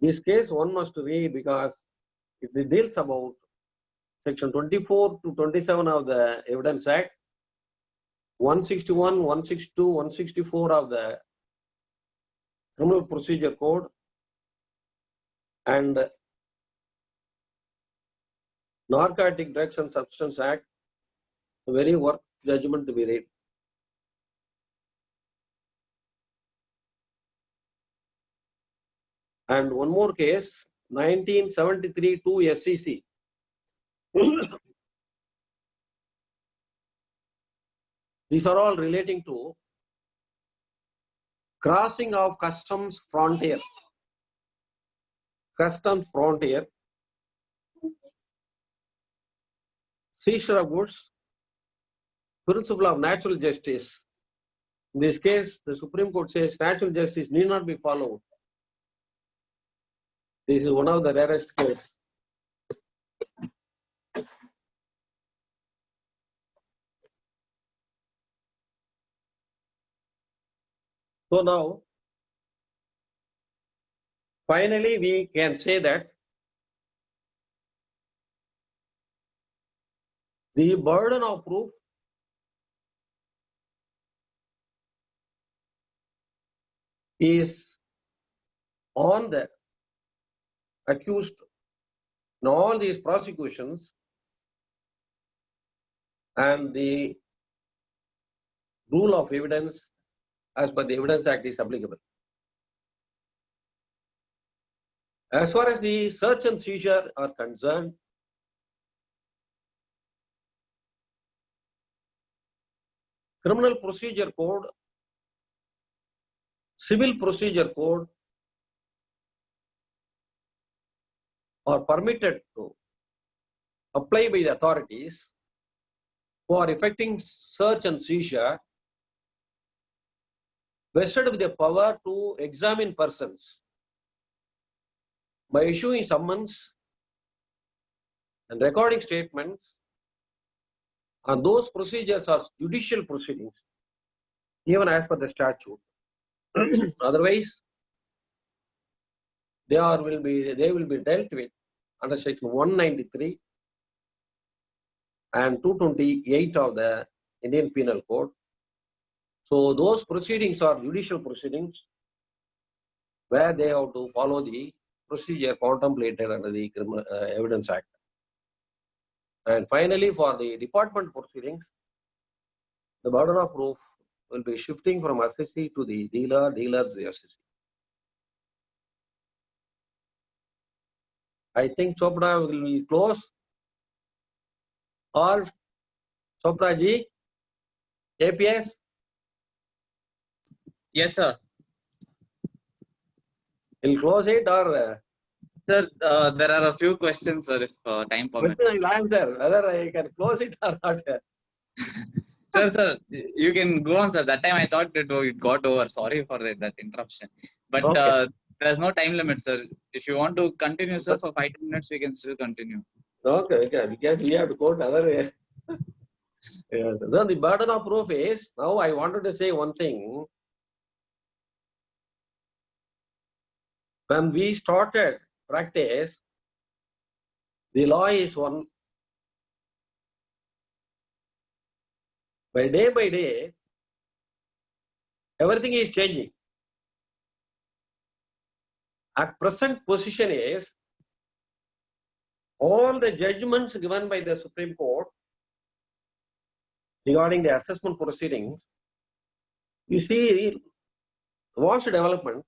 This case one must read because it deals about section 24 to 27 of the Evidence Act, 161, 162, 164 of the Criminal Procedure Code, and Narcotic Drugs and Substance Act, a very worth judgment to be read. And one more case, 1973 2 SEC. These are all relating to crossing of customs frontier. Customs frontier, seizure of goods, principle of natural justice. In this case, the Supreme Court says natural justice need not be followed. This is one of the rarest cases. So now, finally, we can say that the burden of proof is on the accused in all these prosecutions, and the rule of evidence as per the Evidence Act is applicable. As far as the search and seizure are concerned, Criminal Procedure Code, Civil Procedure Code are permitted to applied by the authorities for effecting search and seizure vested with the power to examine persons by issuing summons and recording statements, and those procedures are judicial proceedings, even as per the statute. Otherwise, they will be dealt with under section 193 and 228 of the Indian Penal Code. So those proceedings are judicial proceedings where they have to follow the procedure contemplated under the Criminal Evidence Act. And finally, for the department proceedings, the burden of proof will be shifting from assessee to the dealer, dealer to the assessee. I think Chopra will close, or Chopra ji, APS? Yes, sir. Will close it, or Sir, there are a few questions, sir, if time permits. question I will answer whether I can close it or not. Sir, you can go on, sir. That time I thought it got over. Sorry for that interruption. But Okay. there's no time limit, sir. If you want to continue, sir, for 5 minutes, we can still continue. Okay, because we have to quote other way. Yes. So the burden of proof is, now I wanted to say one thing. When we started practice, the law is one. By day, everything is changing. At present position is, all the judgments given by the Supreme Court regarding the assessment proceedings, you see vast development.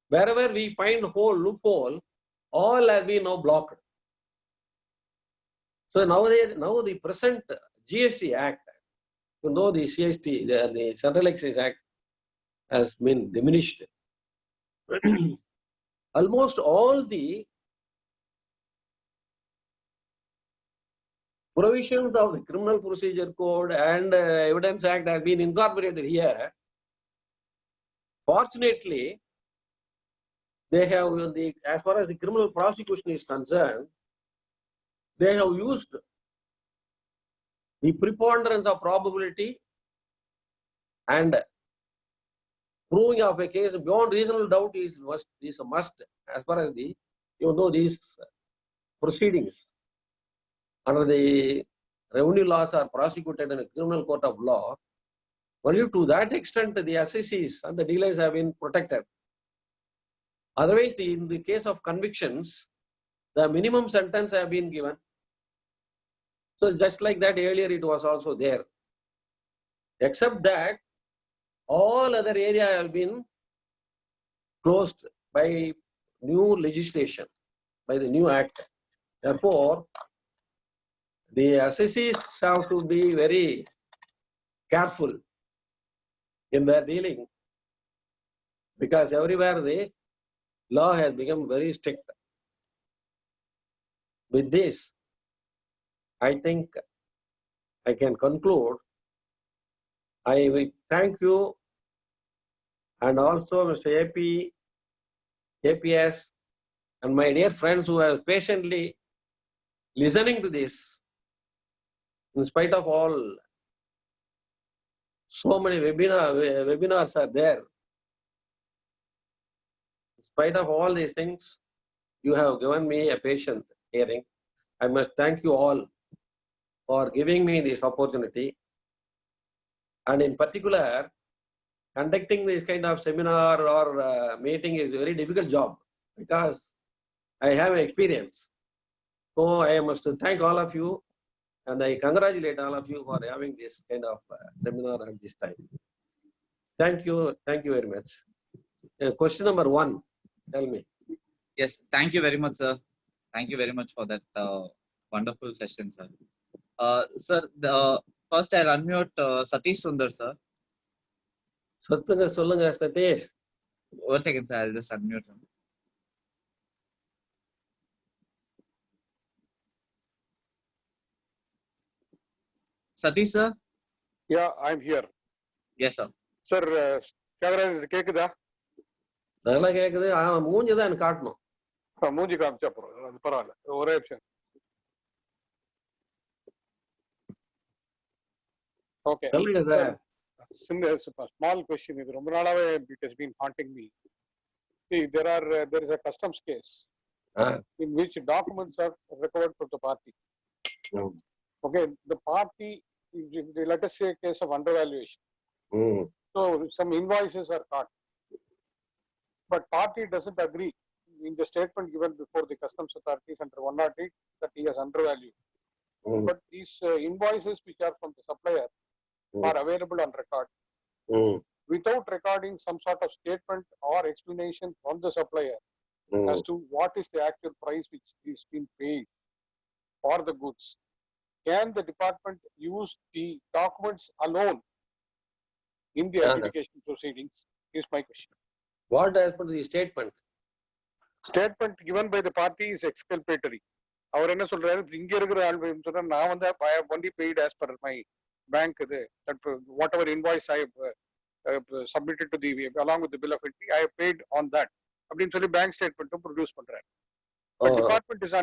Wherever we find loophole, all have been now blocked. So now the present GST Act, even though the CST, the Central Excise Act has been diminished, almost all the provisions of the Criminal Procedure Code and Evidence Act have been incorporated here. Fortunately, they have, as far as the criminal prosecution is concerned, they have used the preponderance of probability and proving of a case beyond reasonable doubt is a must, as far as even though these proceedings under the revenue laws are prosecuted in a criminal court of law, only to that extent the assessees and the dealers have been protected. Otherwise, in the case of convictions, the minimum sentence have been given. So just like that, earlier it was also there. Except that, all other areas have been closed by new legislation, by the new act. Therefore, the assessees have to be very careful in their dealing, because everywhere the law has become very strict. With this, I think I can conclude. I will thank you, and also Mr. APS, and my dear friends who are patiently listening to this, in spite of all, so many webinars are there. In spite of all these things, you have given me a patient hearing. I must thank you all for giving me this opportunity. And in particular, conducting this kind of seminar or meeting is a very difficult job, because I have experience. So I must thank all of you, and I congratulate all of you for having this kind of seminar at this time. Thank you very much. Question number 1, tell me. Yes, thank you very much, sir. Thank you very much for that wonderful session, sir. Sir, first I'll unmute Satish Sundar, sir. Solunga Satish. 1 second, sir. I'll just unmute him. Satish sir? Yeah, I'm here. Yes sir. Sir, Thiagaraj கேக்குதா? நல்லா கேக்குது. மூஞ்சிதான் எனக்கு காட்டணும். மூஞ்சி காமிச்சா போறோம். அது பரவாயில்ல. ஒரே நிமிஷம். Okay. சொல்லுங்க சார். Small question. இது ரொம்ப நாளாவே it has been haunting me. See, there is a customs case in which documents are recovered from the party. Okay, the party, let us say a case of undervaluation. So some invoices are caught, but party doesn't agree in the statement given before the customs authorities under 108 that he has undervalued. But these invoices which are from the supplier are available on record without recording some sort of statement or explanation from the supplier as to what is the actual price which is being paid for the goods. Can the department use the documents alone in the adjudication proceedings is my question. What as per the statement? Statement given by the party is exculpatory. அவர் என்ன சொல்றாரு, இங்க இருக்கிற ஆள் சொன்னா நான் வந்து I have only paid as per my bank that whatever invoice I submitted to the along with the bill of entry I have paid on that அப்படின்னு சொல்லி பேங்க் ஸ்டேட்மெண்ட்டும் ப்ரொடியூஸ் பண்றாரு. But department is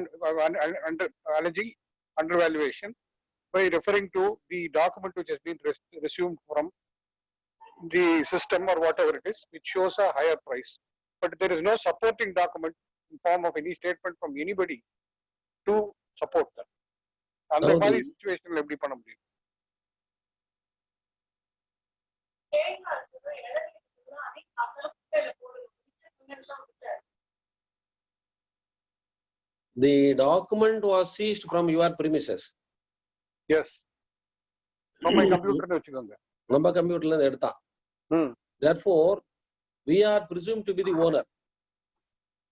alleging undervaluation by referring to the document which has been resumed from the system or whatever it is, which shows a higher price. But there is no supporting document in form of any statement from anybody to support that. அந்த மாதிரி சிச்சுவேஷன்ல எப்படி பண்ண முடியும்? The document was seized from your premises. Yes. நம்ம கம்ப்யூட்டர்ல வச்சுக்கோங்க. நம்ம கம்ப்யூட்டர்ல இருந்து எடுத்தான். Therefore, we are presumed to be the owner.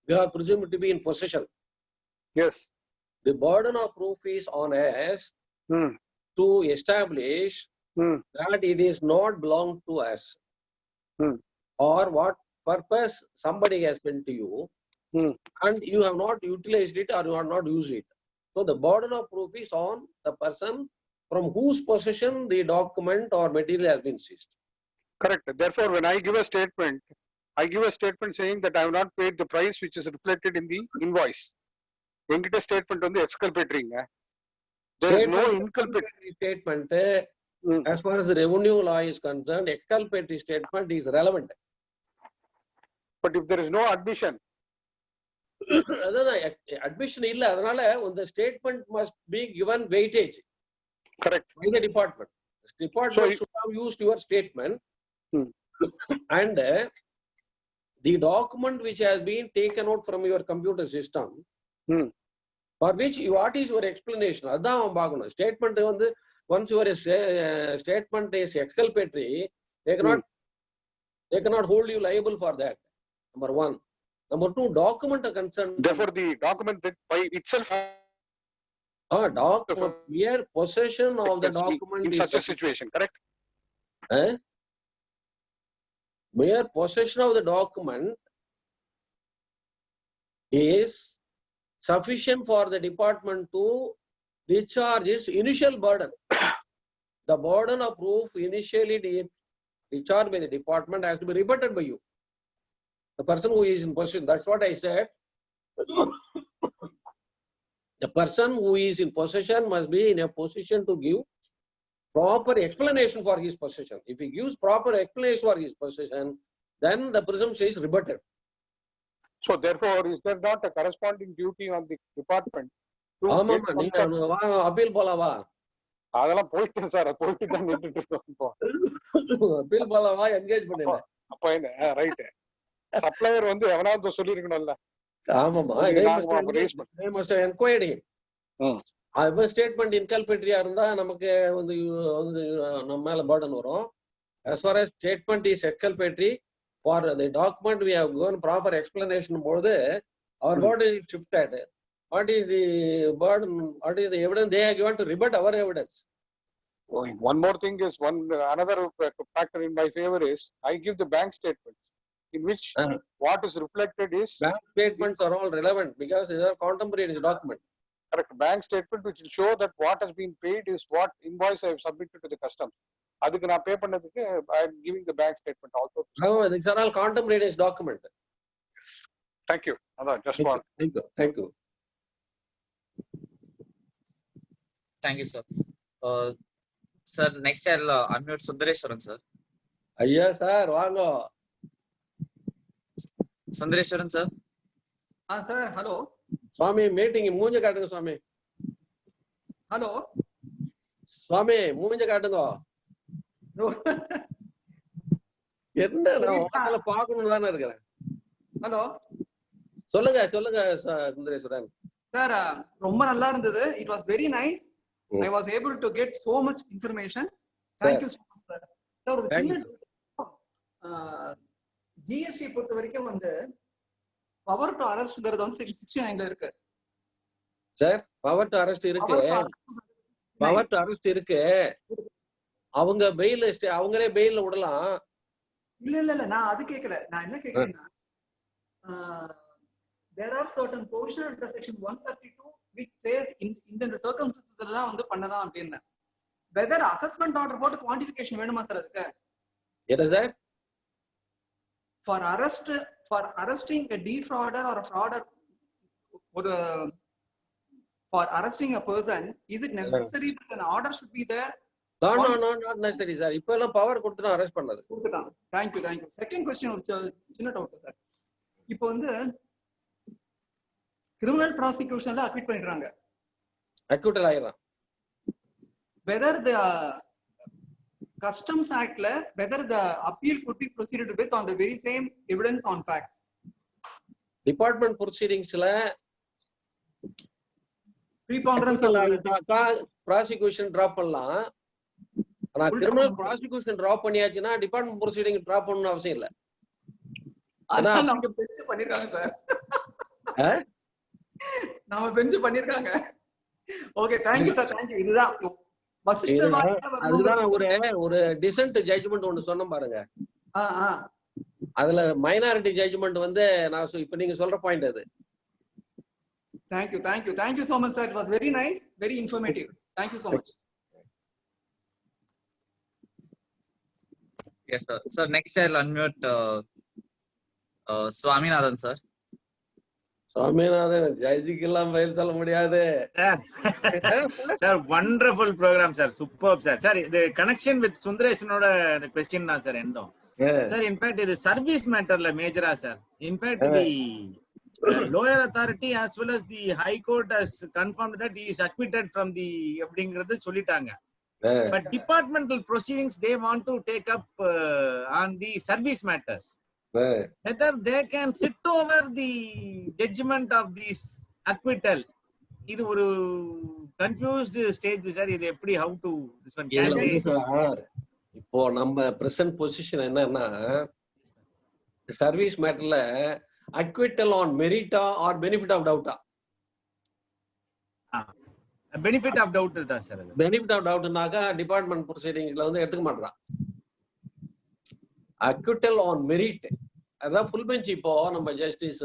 We are presumed to be in possession. Yes. The burden of proof is on us to establish that it is not belong to us or what purpose somebody has sent to you and you have not utilized it or you have not used it. So the burden of proof is on the person from whose possession the document or material has been seized. Correct. Therefore, when I give a statement saying that I have not paid the price which is reflected in the invoice. என்கிட்ட statement வந்து எக்ஸ்கல்பேட்டரிங்க. There is no inculpatory statement. As far as the revenue law is concerned, exculpatory statement is relevant. But if there is no admission, admission illa, adanaala the statement must be given weightage. Correct. By the department. The department should have used your statement and the document which has been taken out from your computer system for which what is your explanation? Adha paakano. Statement vandu once your statement is exculpatory, they cannot hold you liable for that. Number one. Number two, document are concerned. Therefore, the document that by itself document mere possession of the document in such a situation, correct? Mere possession of the document is sufficient for the department to discharge its initial burden. The burden of proof initially discharged by the department has to be rebutted by you. The person who is in possession, that's what I said. The person who is in possession must be in a position to give proper explanation for his possession. If he gives proper explanation for his possession, then the presumption is rebutted. So therefore, is there not a corresponding duty on the department to get some appeal polava? அதெல்லாம் போயிட்டு sir, போயிட்டு தான் நின்னுட்டு இருக்கோம் இப்போ. appeal polava engage பண்ணல. அப்ப என்ன ரைட். சப்ளையர் வந்து எவனாவது சொல்லிருக்கணும்ல. ஆமாமா. they must have inquired him. அவ ஸ்டேட்மெண்ட் இன்கல்பேட்டரியா இருந்தா நமக்கு வந்து நம்ம மேல burden வரும். As far as statement is exculpatory, for the document we have given proper explanation பொழுது our burden is shifted. What is the burden? What is the evidence they have given to rebut our evidence? One more thing is another factor in my favor is I give the bank statements in which what is reflected is bank statements are all relevant because they are contemporaneous document. correct bank statement which will show that what has been paid is what invoice I have submitted to the customs. அதுக்கு நான் பே பண்ணதுக்கு I am giving the bank statement also. No, these are all contemporaneous document. Thank you. அதான் just one. Thank you. Thank you, sir. Sir, next I'll unmute Sundareswaran, sir. ஐயா sir வாங்க. Sundareswaran, sir. Sir, hello. சுவாமி meeting மூஞ்ச காட்டுங்க சுவாமி. Hello. சுவாமி மூஞ்ச காட்டுங்க. என்ன நான் உங்களை பார்க்கணும்னு தானே இருக்கிறேன். Hello. சொல்லுங்க சுந்தரேஸ்வரன். Sir, ரொம்ப நல்லா இருந்தது. It was very nice. I was able to get so much information. Thank you so much, sir. Sir, ஒரு சின்ன GST பொறுத்த வரைக்கும் வந்து பவர் டு அரெஸ்ட்ங்கிறது வந்து 69ல இருக்கு. சார் பவர் டு அரெஸ்ட் இருக்கு. பவர் டு அரெஸ்ட் இருக்கு. அவங்க பெயில் அவங்களே பெயில்ல விடலாம். இல்ல நான் அது கேட்கல. நான் என்ன கேக்குறேன்னா there are certain portion under section 132 which says in the circumstances எல்லாம் வந்து பண்ணலாம் அப்படின்னா whether assessment order போட்டு quantification வேணுமா சார் அதுக்கு? என்ன sir? For arresting a defrauder or a frauder for arresting a person, is it necessary that an order should be there? No, not necessary sir. இப்போ எல்லாம் பவர் கொடுத்துட்டு arrest பண்ணது. கொடுத்துட்டாங்க. Thank you. Second question ஒரு சின்ன doubt sir. இப்போ வந்து criminal ப்ராசிக்யூஷன்ல acquit பண்ணிடுறாங்க. அக்யூட்டல் ஆயிடுறான். Whether the Customs Act whether the appeal could be proceeded with on the very same evidence on facts. Department proceedingsல preponderance prosecution drop பண்ணலாம். ஆனா criminal prosecution drop பண்ணியாச்சுன்னா டிபார்ட்மெண்ட் proceeding drop பண்ணனும் அவசியம் இல்ல. அத நம்ம பெஞ்ச் பண்ணிருக்காங்க சார். நாம பெஞ்ச் பண்ணிருக்காங்க. Okay thank you sir. Thank you. இதுதான் அதுதான் ஒரு டிசென்ட் ஜட்ஜ்மெண்ட் ஒன்னு சொன்னேன் பாருங்க. அதுல மைனாரிட்டி ஜட்ஜ்மெண்ட் வந்து நான் இப்ப நீங்க சொல்ற பாயிண்ட் அது. Thank you so much sir. It was very nice, very informative. Thank you so much. Yes sir. So next I'll unmute Swaminathan sir. Swaminathan ஜட்ஜுக்கெல்லாம் பதில் சொல்ல முடியாது. Sir wonderful program sir. Super sir. Sir இது connection with சுந்தரேஷனோட question தான் sir எண்டும். Sir in fact இது service மேட்டர்ல மேஜரா sir. In fact the lower authority as well as the high court has confirmed that he is acquitted from the அப்படிங்கறது சொல்லிட்டாங்க. But departmental proceedings they want to take up on the service matters. Whether they can sit over the judgment of this acquittal. இது ஒரு confused stage sir. இது எப்படி how to this one can they? இப்போ நம்ம present position என்னன்னா service மேட்டர்ல acquittal on merit or benefit of doubt. benefit of doubt தான் sir. benefit of doubtனாக்க department ப்ரொசீடிங்ஸ்ல வந்து எடுத்துக்க மாட்டான். acquittal on merit அதான் ஃபுல் பெஞ்ச். இப்போ நம்ம ஜஸ்டிஸ்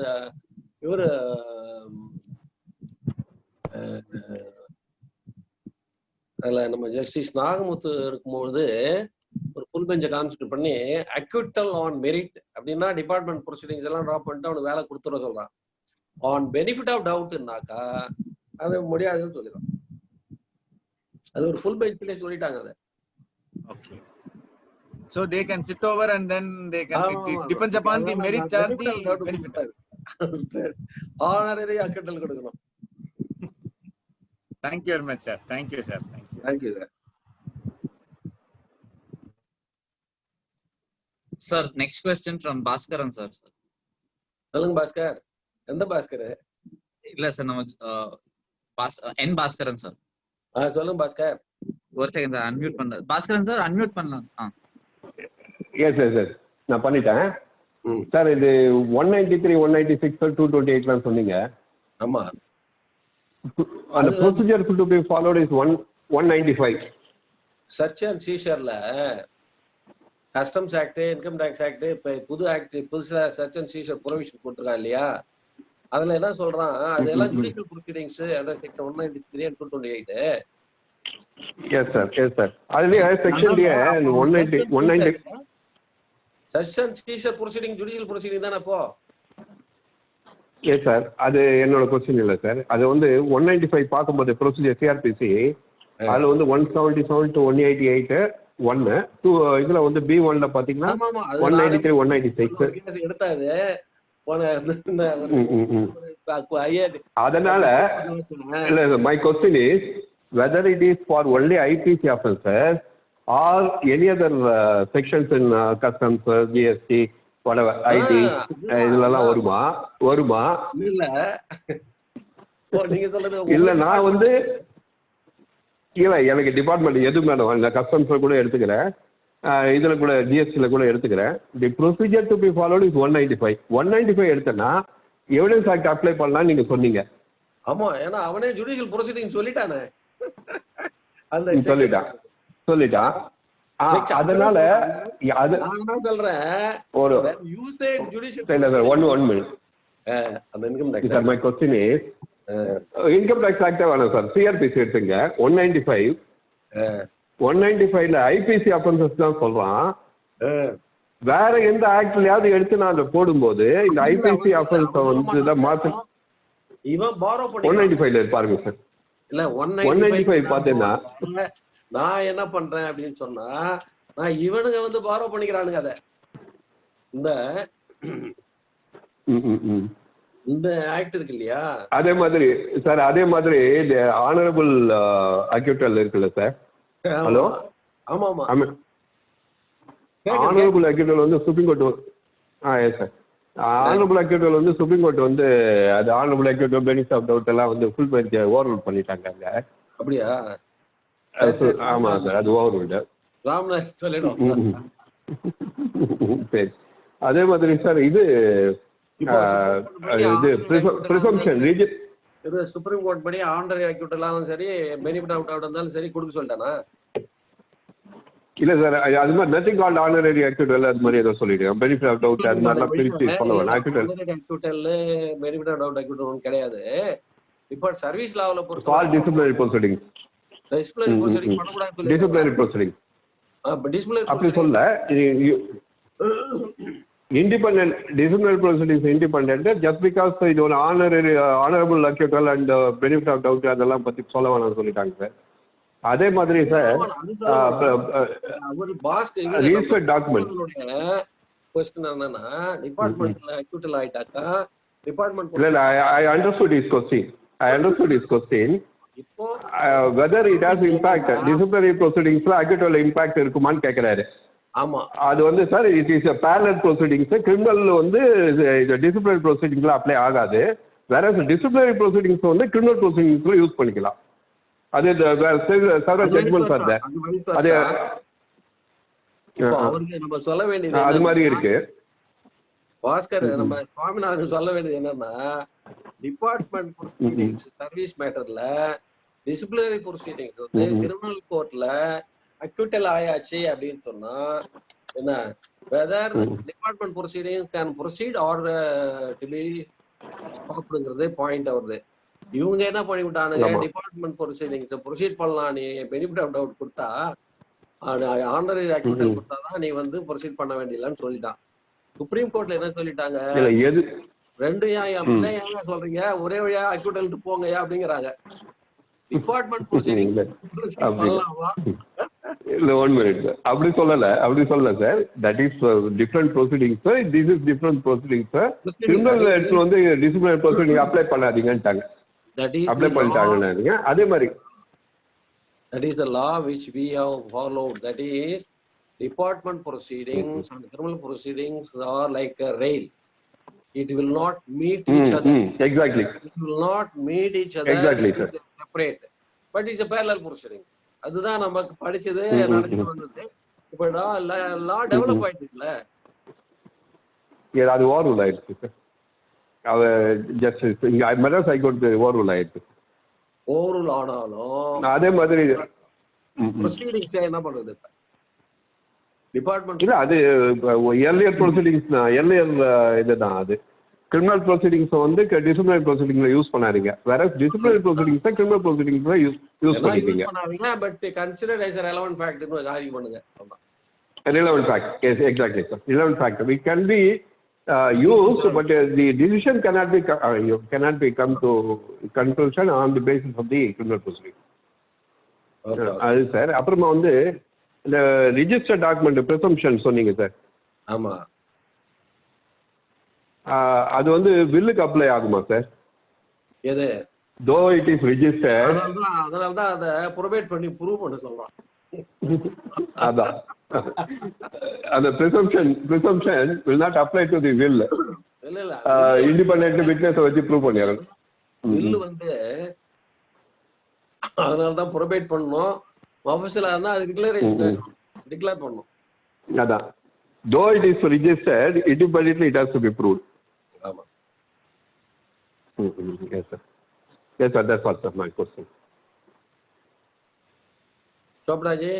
இவரு அதுல நம்ம ஜஸ்டிஸ் நாகமுத்து இருக்கும்போது ஒரு ஃபுல் பெஞ்சை கான்ஸ்டியூட் பண்ணி acquittal on merit அப்படின்னா டிபார்ட்மெண்ட் ப்ரொசீடிங்ஸ் எல்லாம் ட்ராப் பண்ணிட்டு அவனுக்கு வேலை கொடுத்துட சொல்றான். ஆன் பெனிஃபிட் ஆஃப் டவுட்னாக்கா அது முடியாதுன்னு சொல்லிடுறான். அது ஒரு ஃபுல் பெஞ்ச்லயே சொல்லிட்டாங்க அதை. Okay. So they can sit over and then they can it depends upon the merit or the benefit. honorary acquittal கொடுக்கணும். Thank you very much sir. Thank you sir. Thank you sir. Sir, next question from Bhaskaran sir. சொல்லுங்க பாஸ்கர். எந்த பாஸ்கர்? இல்ல sir நம்ம N Bhaskaran sir. சொல்லுங்க பாஸ்கர். ஒரு second sir unmute பண்ணல. Bhaskaran sir unmute பண்ணலாம். S நான் பண்ணிட்டேன் சார். இது 193 196 228 சொன்னீங்க. ஆமா. அந்த procedure to be followed is 195. Search and சீஷர்ல customs act, income tax act, இப்ப புது ஆக்ட் புதுசா சர்ச் அண்ட் சீஷர் ப்ரொவிஷன் கொடுத்துருக்காங்க இல்லையா? அதுல என்ன சொல்றான், அதெல்லாம் judicial proceedings under section 193 and 228. Yes sir, yes sir. அதுலயே செக்ஷன்லயே 190 session seizure proceeding judicial proceeding தானே அப்போ? Yes sir. அது என்னோட கொஸ்டின் இல்லை சார். அது வந்து 195 பார்க்கும்போது ப்ரொசீஜர் சிஆர்பிசி அதுல வந்து 177 to 188 1 2 இதுல வந்து B1ல பாத்தீங்கன்னா 193 196 எடுத்தாது. அதனால my question is whether it is for only IPC offences or any other sections in customs, GST, whatever, IT, இதெல்லாம் வருமா இல்ல நான் வந்து இல்ல எனக்கு டிபார்ட்மெண்ட் எது மேடம், இந்த கஸ்டம்ஸ்ல கூட எடுத்துக்கிறேன், இதுல கூட ஜிஎஸ்டில கூட எடுத்துக்கிறேன். தி procedure to be followed is 195 எடுத்தேன்னா எவிடன்ஸ் ஆக்ட் அப்ளை பண்ணலாம் நீங்க சொன்னீங்க. ஆமா, ஏன்னா அவனே ஜுடிஷியல் ப்ரொசீடிங் சொல்லிட்டானே. சொல்லிட்டான். அதனால அது நான் சொல்றேன் ஒரு யூசேஜ் ஜுடிஷியல் ஒன் மினிட் அந்த income tax. Sir my question is income tax ஆக்டே வேணும் சார். சிஆர்பிசி எடுத்துங்க 195ல ஐபிசி அஃபென்சஸ் தான் சொல்றான். வேற எந்த ஆக்ட்லயாவது எடுத்து நான் அதை போடும்போது இந்த ஐபிசி அஃபென்ஸ் வந்து மாத்த இவன் பாரோ பண்ணி 195ல பாருங்க சார். இல்ல 195 பாத்தீங்கன்னா நான் என்ன பண்றேன் அப்படின்னு சொன்னா, நான் இவனுங்க வந்து பாரோ பண்ணிக்கிறானுங்க அத. இந்த ஆக்ட் இருக்கு இல்லையா, அதே மாதிரி சார், அதே மாதிரி ஆனரபிள் அக்யூட்டல் இருக்குல்ல சார். ஹலோ, ஆமா ஆமா, ஆனரபிள் அக்யூட்டல் வந்து supreme court yes sir. Honourable acquittal வந்து சுப்ரீம் கோர்ட் வந்து அது honourable acquittal benefit of doubt எல்லாம் வந்து ஃபுல் பெஞ்ச் ஓவர்ரூல் பண்ணிட்டாங்க அங்க. அப்படியா? ஆமா சார், அது ஓவர்ரூல்டு. ராம்நாத் சொல்லிடும். சரி, அதே மாதிரி சார் இது பிரிசம்ப்ஷன் இது சுப்ரீம் கோர்ட் படி ஆண்டர் அக்யூட்டலாலும் சரி பெனிஃபிட் ஆஃப் டவுட் இருந்தாலும் சரி கொடுக்க சொல்லிட்டானா? இல்ல சார், அது மாதிரி நத்திங் கால்ட் ஆனரரி அக்யூட்டல் அது மாதிரி ஏதோ சொல்லிடுங்க. பெனிஃபிட் ஆஃப் டவுட் அது மாதிரிலாம் பிரிச்சு சொல்லுவேன். Acquittal benefit of doubt acquittal கிடையாது. இப்போ சர்வீஸ் லாவுல பொறுத்த ஆல் டிசிப்ளினரி ப்ரொசீடிங்ஸ் பண்ணக்கூடாது. டிசிப்ளினரி ப்ரொசீடிங்ஸ் அப்படி சொல்ல independent disciplinary proceedings independent just because இது ஒரு honorable acquittal and benefit of doubt அதெல்லாம் பத்தி சொல்ல வேணாம்னு சொல்லிட்டாங்க சார். அதே மாதிரி சார் ரிஜிஸ்டர்ட் டாக்குமெண்ட் क्वेश्चन என்னன்னா, டிபார்ட்மென்ட்ல அக்யூட்டல் ஆயிட்டாக்கா டிபார்ட்மென்ட் இல்ல I understood his question இப்போ whether it has impact disciplinary proceedings acquittal impact இருக்குமான்னு கேக்குறாரு. ஆமா, அது வந்து sir it is parallel proceedings. Criminal வந்து டிசிப்ளினரி ப்ரொசீடிங்ஸ்ல அப்ளை ஆகாது. வேற டிசிப்ளினரி ப்ரொசீடிங்ஸ் வந்து கிரிமினல் ப்ரொசீடிங்ஸ்ல யூஸ் பண்ணிக்கலாம். அது செவரல் ஜட்ஜ்மெண்ட்ஸ் ஆர் தேர். அது அவருக்கு நம்ம சொல்ல வேண்டியது அது மாதிரி இருக்கு. பாஸ்கர், நம்ம சுவாமிநாதன் சொல்ல வேண்டியது என்னன்னா, டிபார்ட்மெண்ட் ப்ரொசீடிங்ஸ் சர்வீஸ் மேட்டர்ல டிசிப்ளினரி ப்ரொசீடிங்ஸ் வந்து கிரிமினல் கோர்ட்ல அக்யூட்டல் ஆயாச்சு அப்படின்னு சொன்னா என்ன, whether department proceeding can proceed or to be ஸ்டாப்ங்கிறது பாயிண்ட் வருது. இவங்க என்ன பண்ணி விட்டானுங்க, டிபார்ட்மெண்ட் ப்ரொசீடிங்ஸ் ப்ரொசீட் பண்ணலாம், நீ பெனிஃபிட் ஆஃப் டவுட் கொடுத்தா ஆனரரி அக்யூட்டல் கொடுத்தாதான் நீ வந்து ப்ரொசீட் பண்ண வேண்டியலன்னு சொல்லிட்டான். சுப்ரீம் கோர்ட்ல என்ன சொல்லிட்டாங்க, ரெண்டு ஏன் சொல்றீங்க, ஒரே வழியா அக்யூட்டல் போங்கயா அப்படிங்கிறாங்க. டிபார்ட்மெண்ட் ப்ரொசீடிங் பண்ணலாமா? இல்ல 1 minute சார், அப்படி சொல்லல sir. That is different proceedings sir. This is different proceedings sir. Criminal இடத்துல வந்து டிசிப்ளினரி ப்ரொசீடிங் அப்ளை பண்ணாதீங்கன்ட்டாங்க. அப்ளை பண்ணிட்டாங்க. அதே மாதிரி that is the law which we have followed. That is department proceedings and criminal proceedings are like a rail. It will not meet each other. Exactly. It will not meet each other. Exactly, sir. Separate. But it's a parallel proceeding. அதுதான் நமக்கு படிச்சது நடந்துட்டு வந்தது. இப்ப லா develop ஆயிட்டு இல்ல, அது ஓவர்ரூல் ஆயிடுச்சு சார். அவ ஜஸ்ட் இங்க மெட்ராஸ் ஹைகோர்ட் ஓவர்ரூல் ஆயிடுச்சு. ஓவர்ரூல் ஆனாலும் அதே மாதிரி ப்ரொசீடிங்ஸ் என்ன பண்றது இப்ப டிபார்ட்மெண்ட் இல்ல, அது எர்லியர் ப்ரொசீடிங்ஸ் தான், எர்லியர் இதுதான் அது. கிரிமினல் ப்ரொசீடிங்ஸை வந்து டிசிப்ளினரி ப்ரொசீடிங்ல யூஸ் பண்ணாதீங்க. வேற டிசிப்ளினரி ப்ரொசீடிங்ஸை கிரிமினல் ப்ரொசீடிங்ஸ்ல யூஸ் பண்ணிருக்கீங்க. But considered as a relevant fact னு ஆர்கியூ பண்ணுங்க. Relevant fact, yes, exactly, sir. Relevant fact. We can be used, but the decision cannot be come to conclusion on the basis of the criminal proceeding. அது sir. அப்புறமா வந்து இந்த register document ப்ரிசம்ப்ஷன் சொன்னீங்க sir. ஆமா. அது வந்து வில்லுக்கு apply ஆகுமா sir? எது? Though it is registered. அதனால தான் அதை ப்ரொவைட் பண்ணி ப்ரூவ் பண்ண சொல்றோம். அதான் அந்த presumption will not apply to the will. இல்ல independent witness வச்சு ப்ரூவ் பண்ணியாங்க. will வந்து அதனால தான் ப்ரொவைட் பண்ணனும். ஆபீஸ்ல இருந்தா அது டிக்ளேர் பண்ணனும். அதான் though it is registered, independently it has to be proved. ஆமா. Yes sir. Yes sir, that's what my question. Chopraji?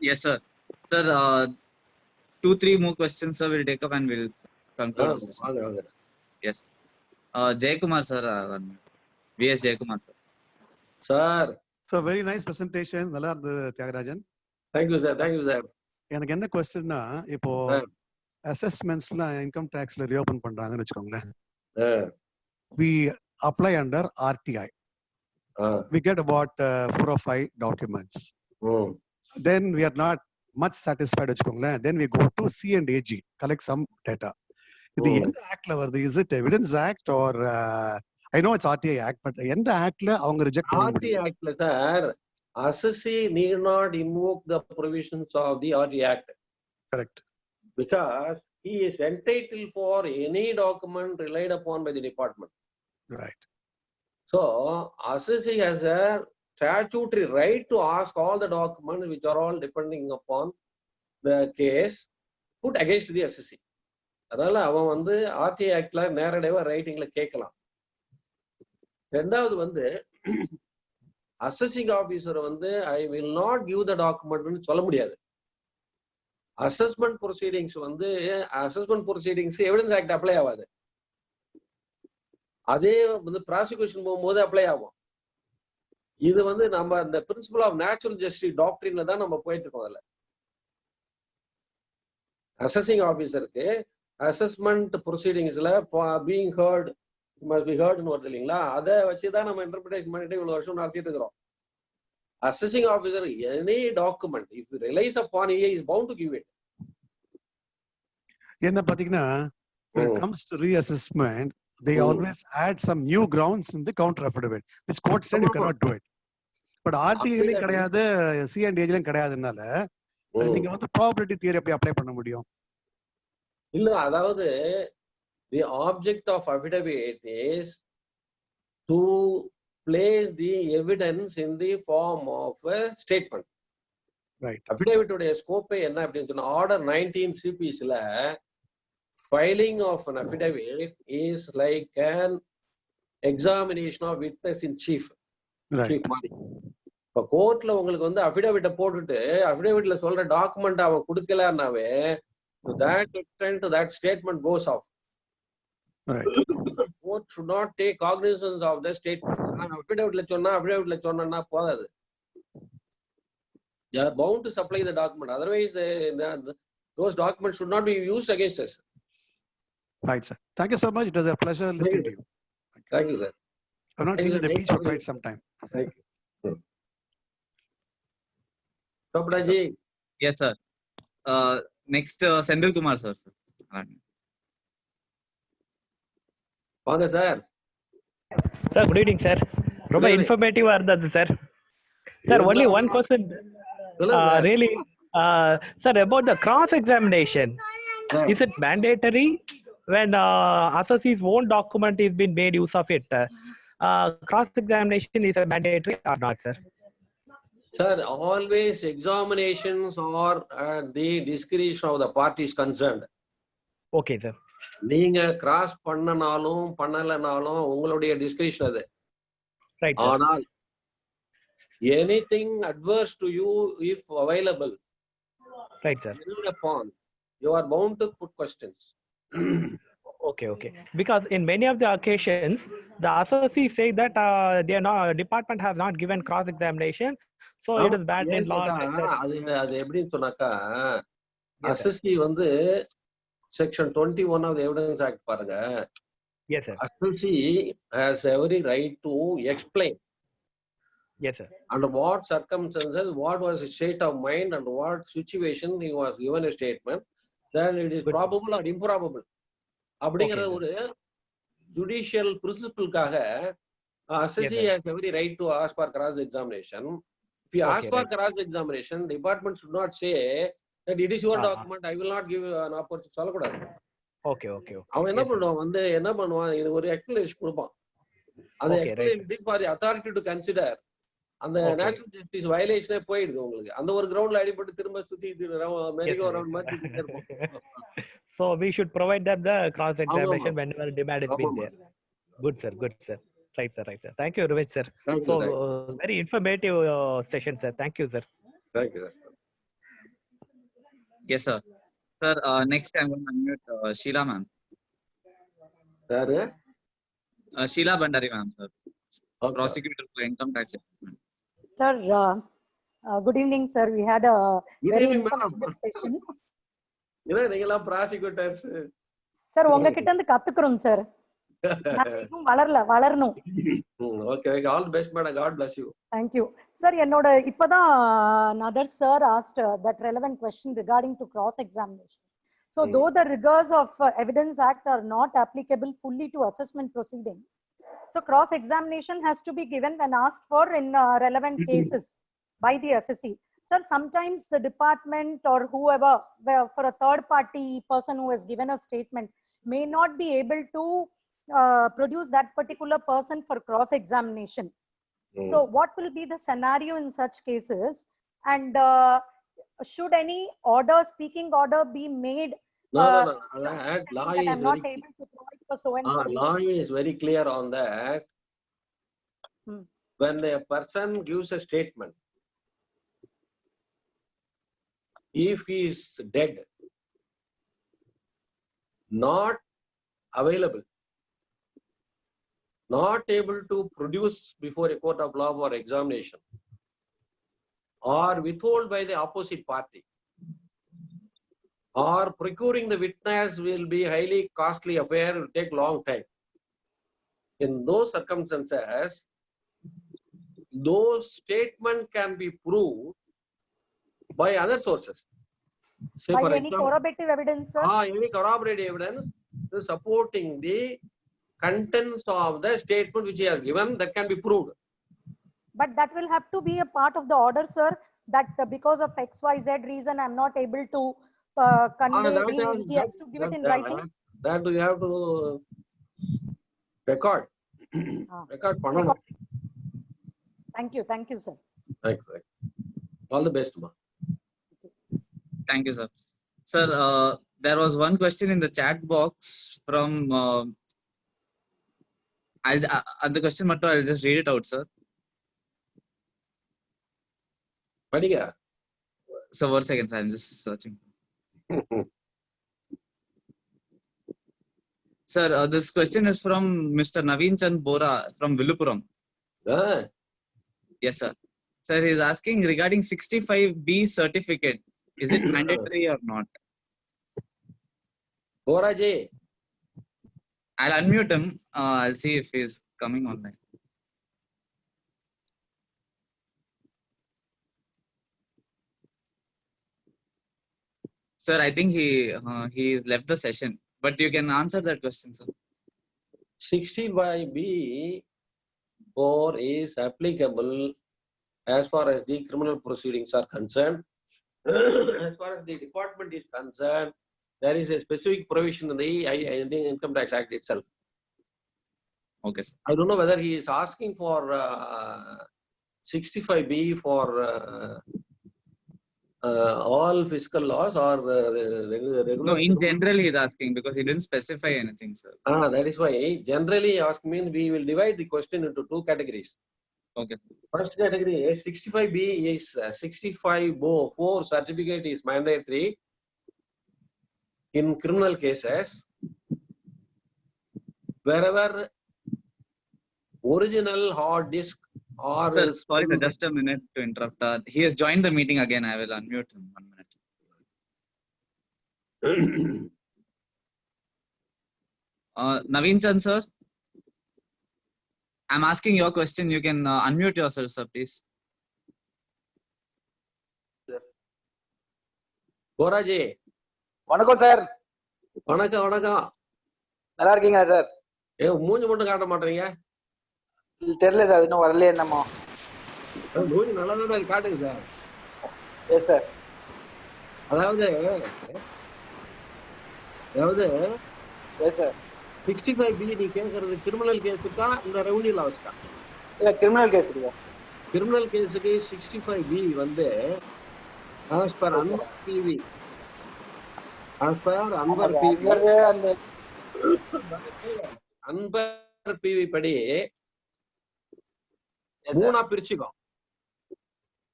Yes, sir. Sir, 2-3 more questions, sir, we'll take up and we'll conclude. Yes. Jaykumar, sir. VS Jaykumar, sir. Sir. So, very nice presentation. நல்லா இருந்தது Thiagarajan. Thank you, sir. Thank you, sir. எனக்கு என்ன கொஸ்டின்னா, இப்போ அசஸ்மெண்ட்ஸ்லாம் income டாக்ஸ்ல reopen பண்றாங்கன்னு வெச்சுக்கோங்களேன். We apply under RTI. We get about 4 or 5 documents. Then we are not much satisfied வெச்சுக்கோங்களேன். Then we go to C&AG, collect some data. இது எந்த ஆக்ட்ல வருது? Is it Evidence Act or I know it's RTI Act, but எந்த ஆக்ட்ல அவங்க reject பண்ண முடியும்? RTI Actல sir assessee need not invoke the provisions of the RTI Act. Correct. Because he is entitled for any document relied upon by the department. Right. So assessee has a statutory right to ask all the documents which are all depending upon the case put against the assessee. அதனால அவன் வந்து RTI ஆக்ட்ல நேரடியா ரைட்டிங்ல கேட்கலாம். ரெண்டாவது வந்து assessing officer வந்து I will not give the டாக்குமெண்ட்னு சொல்ல முடியாது. அசஸ்மெண்ட் ப்ரொசீடிங்ஸ் வந்து assessment proceedings evidence act apply ஆகாது. அதே வந்து ப்ராசிக்யூஷன் போகும்போது அப்ளை ஆகும். இது வந்து நம்ம இந்த பிரின்சிபல் ஆஃப் நேச்சுரல் ஜஸ்டிஸ் டாக்டரின்ல தான் நம்ம போயிட்டு இருக்கோம். அதுல அசஸிங் ஆபீசருக்கு அசஸ்மெண்ட் ப்ரொசீடிங்ஸ்ல being heard must be heard னு வருது இல்லைங்களா? அதை வச்சுதான் நம்ம இன்டர்பிரேஷன் பண்ணிட்டு இவ்வளவு வருஷம் நடத்திட்டு இருக்கிறோம். Assessing officer any document if relies upon he is bound to give it. என்ன பாத்தீங்கன்னா when it comes to reassessment they always add some new grounds in the counter affidavit which court said you cannot do it. But RTI ல கிடையாது, C&AG ல கிடையாதுனால நீங்க வந்து probability theory எப்படி apply பண்ண முடியும்? இல்ல, அதாவது the object of affidavit is to place the evidence in the form of a statement. Right. Affidavit உடைய ஸ்கோப் என்ன அப்படின்னு சொன்னா order 19 CPsல filing of an affidavit is like an examination of witness in chief. Right. Chief மாதிரி. இப்ப கோர்ட்ல உங்களுக்கு வந்து அஃபிடவிட்ட போட்டுட்டு அஃபிடவிட்ல சொல்ற டாக்குமெண்ட் அவன் கொடுக்கலன்னாவே to that extent that statement goes off. Right. Court should not take cognizance of the statement. அஃபிடவிட்ல சொன்னா போதாது. They are bound to supply the document. Otherwise, those documents should not be used against us. Right, sir. Thank you so much. It was a pleasure listening to you. Thank you, sir. I've not seen you in the beach for quite some time. Thank you. Chopraji. Yes, sir. Next, Sendil Kumar, sir. வாங்க sir. Sir, good evening, sir. ரொம்ப இன்ஃபர்மேட்டிவா இருந்தது sir. Sir, only one question. Really, sir, about the cross-examination. Is it mandatory when assessee's own document is being made use of it? Cross-examination is a mandatory or not, sir? Sir, always examinations are at the discretion of the parties concerned. Okay, sir. நீங்க cross பண்ணனாலும் பண்ணலனாலும் உங்களுடைய description அது. Right. ஆனால் anything adverse to you if available, right, sir, upon you are bound to put questions. Okay. Because in many of the occasions, the associate say that they are not, department has not given cross examination, so it is bad in law. அது எப்படின்னு சொன்னாக்கா Yes, sir. அசஸ்சி வந்து section 21 of the Evidence Act பாருங்க. Yes, sir. Assessee has every right to explain Yes, sir. under what circumstances, what was his state of mind, and what situation he was given a statement, then it is Good. probable or improbable. அப்படிங்கிற Okay, sir. ஒரு judicial principle-க்காக assessee Yes, sir. has every right to ask for cross examination. If you ask Okay, for right. cross examination, department should not say that it is your Ah, ah. document, I will not give you an opportunity. சொல்லக்கூடாது. Okay. அவன் என்ன Yes, sir. பண்ணுவான் வந்து என்ன பண்ணுவான், இது ஒரு explanation கொடுப்பான். அந்த Okay, right, explanation is for the authority to consider. அந்த Okay. நேச்சுரல் ஜஸ்டிஸ் வயலேஷனே போயிடுது உங்களுக்கு. அந்த ஒரு கிரவுண்ட்ல அடிபட்டு திரும்ப சுத்திட்டு Yes, மெரிகோ sir. ரவுண்ட் மாதிரி சுத்திட்டே இருப்போம். So we should provide them the cross examination ஆமாமா. whenever demand is been ஆமாமா. there. Good, sir. Right, sir. Thank you, Ramesh, sir. Thank So you. very informative session, sir. Thank you, sir. Thank you. Yes, sir. Sir, next I'm going to unmute Sheila ma'am. யாரு? Sheila Bandari ma'am, sir. Okay. Prosecutor for Income Tax Department. Sir, good evening, sir. We had a Good very evening, informative session. ஏன்னா நீங்களாம் prosecutors. Sir, உங்ககிட்ட இருந்து கத்துக்கிறோம் sir. இன்னும் வளரணும். Okay, all the best, madam. God bless you. Thank you. Sir, என்னோட இப்பதான் another sir asked that relevant question regarding to cross examination. So though the rigors of Evidence Act are not applicable fully to assessment proceedings, so cross examination has to be given when asked for in relevant cases by the assessee. Sir, sometimes the department or whoever, for a third party person who has given a statement, may not be able to produce that particular person for cross examination. So what will be the scenario in such cases, and should any speaking order be made? No. That law that is I'm not able to provide for so and so. law is very clear on that. When a person gives a statement, if he is dead, not available, not able to produce before a court of law for examination, or withhold by the opposite party, or procuring the witness will be highly costly affair, will take long time. In those circumstances, those statements can be proved by other sources. Say By for any example, corroborative evidence, sir? any corroborative evidence supporting the contents of the statement which he has given, that can be proved. But that will have to be a part of the order, sir, that because of XYZ reason, I'm not able to convey. He has to give it in writing. That you have to record. Record பண்ணணும். Thank you, sir. Thanks. All the best, ma. Thank you, sir. Sir, there was one question in the chat box from. The question, I'll just read it out, sir. படிங்க. So, 1 second, sir. I'm just searching. Sir, this question is from Mr. Naveen Chand Bora from Villupuram. Yes, sir. Sir, he's asking regarding 65B certificate. Is it mandatory or not? Boraji. I'll unmute him. I'll see if he's coming online. Sir, I think he's left the session, but you can answer that question, sir. 65B is applicable as far as the criminal proceedings are concerned. As far as the department is concerned, there is a specific provision in the Indian Income Tax Act itself. Okay, sir. I don't know whether he is asking for 65B for all fiscal laws or regular. No, in general he's asking because he didn't specify anything, sir. That is why generally ask means we will divide the question into two categories. Okay. First category, 65B is 65(4) certificate is mandatory in criminal cases wherever original hard disk or Sir, sorry, sir, just a minute to interrupt. He has joined the meeting again. I will unmute him 1 minute. Naveen Chand, sir. I'm asking your question. You can unmute yourself, sir, please. Goraji வணக்கம் sir. வணக்கம் வணக்கம். நல்லா இருக்கீங்களா sir? மூஞ்சி மட்டும் காட்ட மாட்டீங்க? தெரியல சார், இன்னும் வரல என்னமோ. மூஞ்சி நல்லா தான் காட்டுங்க சார். Yes sir. அதாவது எஸ் சார். 65B நீ கேக்குறது கிரிமினல் கேஸுக்கா இந்த ரெவன்யூ லாஸ்க்கா? இல்ல கிரிமினல் கேஸ் இல்லையா? கிரிமினல் கேஸுக்கு 65B வந்து as per Anwar PV Anwar PV படி மூணா பிரிச்சுக்கும்.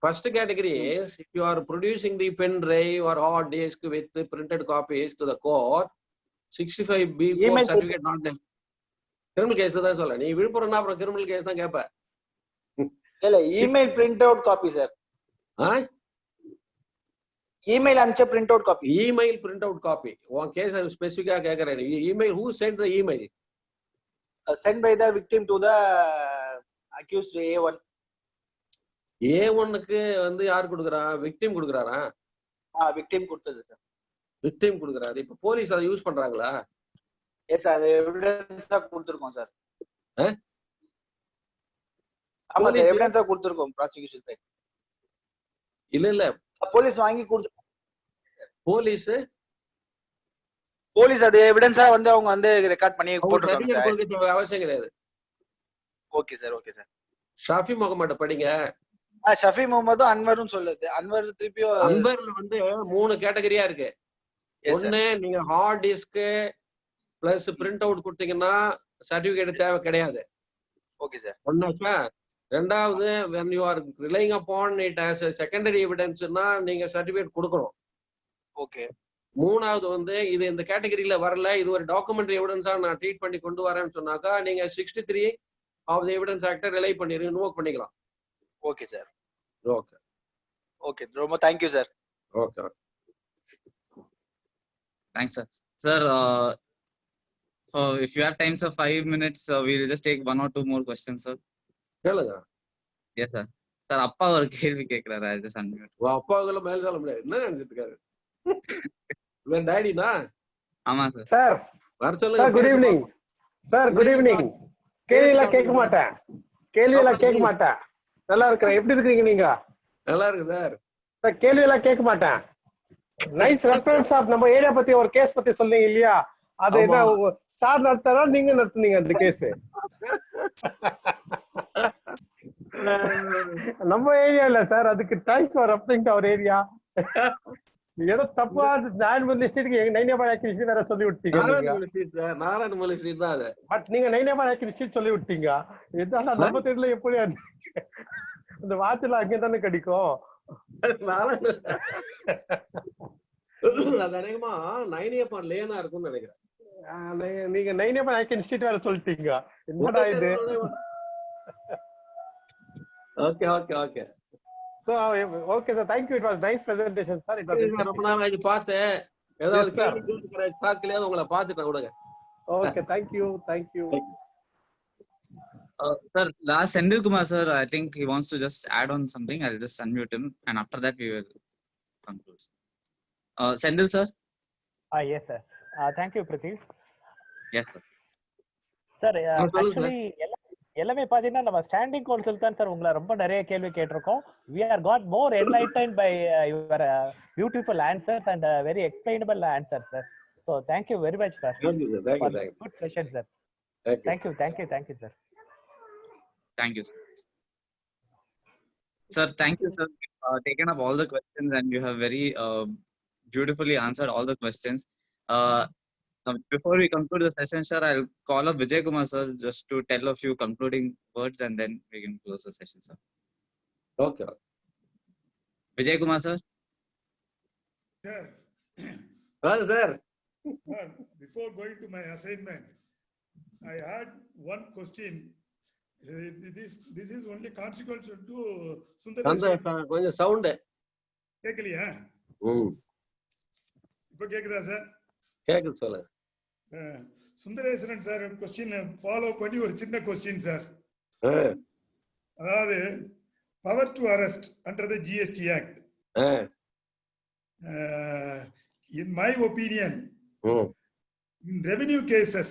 First category is if you are producing the pen drive or hard disk with the printed copies to the court, 65B for certificate not necessary. Criminal case தான் சொல்ல. நீ விழுப்புரம்னா அப்புறம் criminal case தான் கேட்ப. இல்ல email print out copy sir. Email அனுப்பிச்ச print out copy. Email print out copy. உன் case ஸ்பெசிஃபிக்கா கேக்குறேன். Email who sent the email? Sent by the victim to the accused A1. A1க்கு வந்து யார் கொடுக்கறா? விக்டிம் கொடுக்கறாரா? விக்டிம் கொடுத்தது சார். விக்டிம் கொடுக்கறாரு. இப்ப police அதை யூஸ் பண்றாங்களா? எஸ் சார், அது எவிடன்ஸா கொடுத்திருக்கோம் சார். ஆமா சார், எவிடன்ஸா கொடுத்திருக்கோம் ப்ராசிக்யூஷன் சைடு. இல்ல போலீஸ் வாங்கி கொடுத்து போலீஸ் அது எவிடன்ஸா வந்து அவங்க வந்து ரெக்கார்ட் பண்ணி போட்டுருக்காங்க சார். அவசியம் கிடையாது. Okay sir, okay sir. Shafi Mohammed படிங்க. ஷஃபி முகமதும் அன்வரும் சொல்லுது. அன்வர் திருப்பியும் அன்வர்ல வந்து 3 கேட்டகரியா இருக்கு. ஒண்ணு, நீங்க hard disk plus print out கொடுத்தீங்கன்னா சர்டிபிகேட் தேவை கிடையாது. Okay sir. ஒண்ணாச்சா? ரெண்டாவது, when you are relying upon it as a secondary evidence னா நீங்க சர்டிபிகேட் கொடுக்கணும். ஓகே. மூணாவது வந்து இது இந்த கேட்டகரியில வரல, இது ஒரு டாக்குமெண்டரி எவிடன்ஸா நான் ட்ரீட் பண்ணி கொண்டு வரேன்னு சொன்னாக்கா நீங்க 63 of the evidence act rely பண்ணி இன்வோக் பண்ணிக்கலாம். Okay sir. ஓகே ஓகே, ரொம்ப thank you sir. Okay. Thanks, sir. Sir, if you have time, sir, 5 minutes, we'll just take 1 or 2 more questions, sir. கேளுங்க. Yes, sir. Sir, அப்பா ஒரு கேள்வி கேக்குறாரு. I just unmute. அப்பாவுக்குள்ள மேல சொல்ல முடியாது. என்ன நினைச்சிட்டு இருக்காரு? இவன் டாடினா? ஆமா சார். சார் வர சொல்லுங்க. Sir good evening. Sir good evening. கேள்வியெல்லாம் கேட்க மாட்டேன். கேள்வியெல்லாம் கேட்க மாட்டேன். நல்லா இருக்கிறேன். எப்படி இருக்கீங்க நீங்க? நல்லா இருக்கு சார். சார் கேள்வியெல்லாம் கேட்க மாட்டேன். நைஸ் ரெஃபரன்ஸ் ஆஃப் நம்ம ஏரியா பத்தி ஒரு கேஸ் பத்தி சொன்னீங்க இல்லையா? அது என்ன சார் நடத்தாரா நீங்க நடத்துனீங்க அந்த கேஸ்? நம்ம ஏரியா இல்ல சார், அதுக்கு times for referring our area. ஏதோ தப்பா நாராயணமலை ஸ்ட்ரீட்க்கு நைனியாபாய் ஆக்டிவிட்டி வேற சொல்லி விட்டீங்க. நாராயணமலை ஸ்ட்ரீட் தான் அது. பட் நீங்க நைனியாபாய் ஆக்டிவிட்டி சொல்லி விட்டீங்க. எதால நம்ம தெரியல எப்படி அது அந்த வாட்ச்ல அங்கே தானே கிடைக்கும். அநேகமா நைனியப்பன் லேனா இருக்கும்னு நினைக்கிறேன். நீங்க நைனியப்பன் ஐக்கன் இன்ஸ்டிடியூட் வேற சொல்லிட்டீங்க. என்னடா இது? Okay okay okay. So okay sir, thank you. It was nice presentation sir. It was ரொம்ப நாள் ஆச்சு பார்த்தேன். ஏதாவது கேள்வி கேக்குற சாக்குலயே உங்களை பார்த்துட்டேன் விடுங்க. Okay, thank you. Thank you. Sir, last Sendil Kumar sir, I think he wants to just add on something. I'll just unmute him and after that we will conclude. Sendil sir? Yes sir. Thank you Prateek. Yes sir. Sir, actually எல்லாமே பாத்தீங்கன்னா நம்ம standing council தான் sir உங்களை ரொம்ப நிறைய கேள்வி கேட்டிருக்கோம். we are got more enlightened by your beautiful answers and very explainable answers sir. So thank you very much sir. Thank you sir. Thank you. Good session sir. Thank you sir. Thank you sir. Sir, thank you sir. Taken up all the questions and you have very beautifully answered all the questions. Before we conclude the session, sir, I'll call up Vijay Kumar sir just to tell a few concluding words and then we can close the session, sir. Okay. Vijay Kumar sir? Sir. Well, sir. Before going to my assignment, I had one question. This is only consequential to Sundaresh. கொஞ்சம் sound கேக்கலையா? இப்ப கேக்குதா sir? கேக்குது சொல்லுங்க. Sundareswaran sir question follow பண்ணி ஒரு சின்ன question sir. அதாவது power to arrest under the GST act. In my opinion, in revenue cases,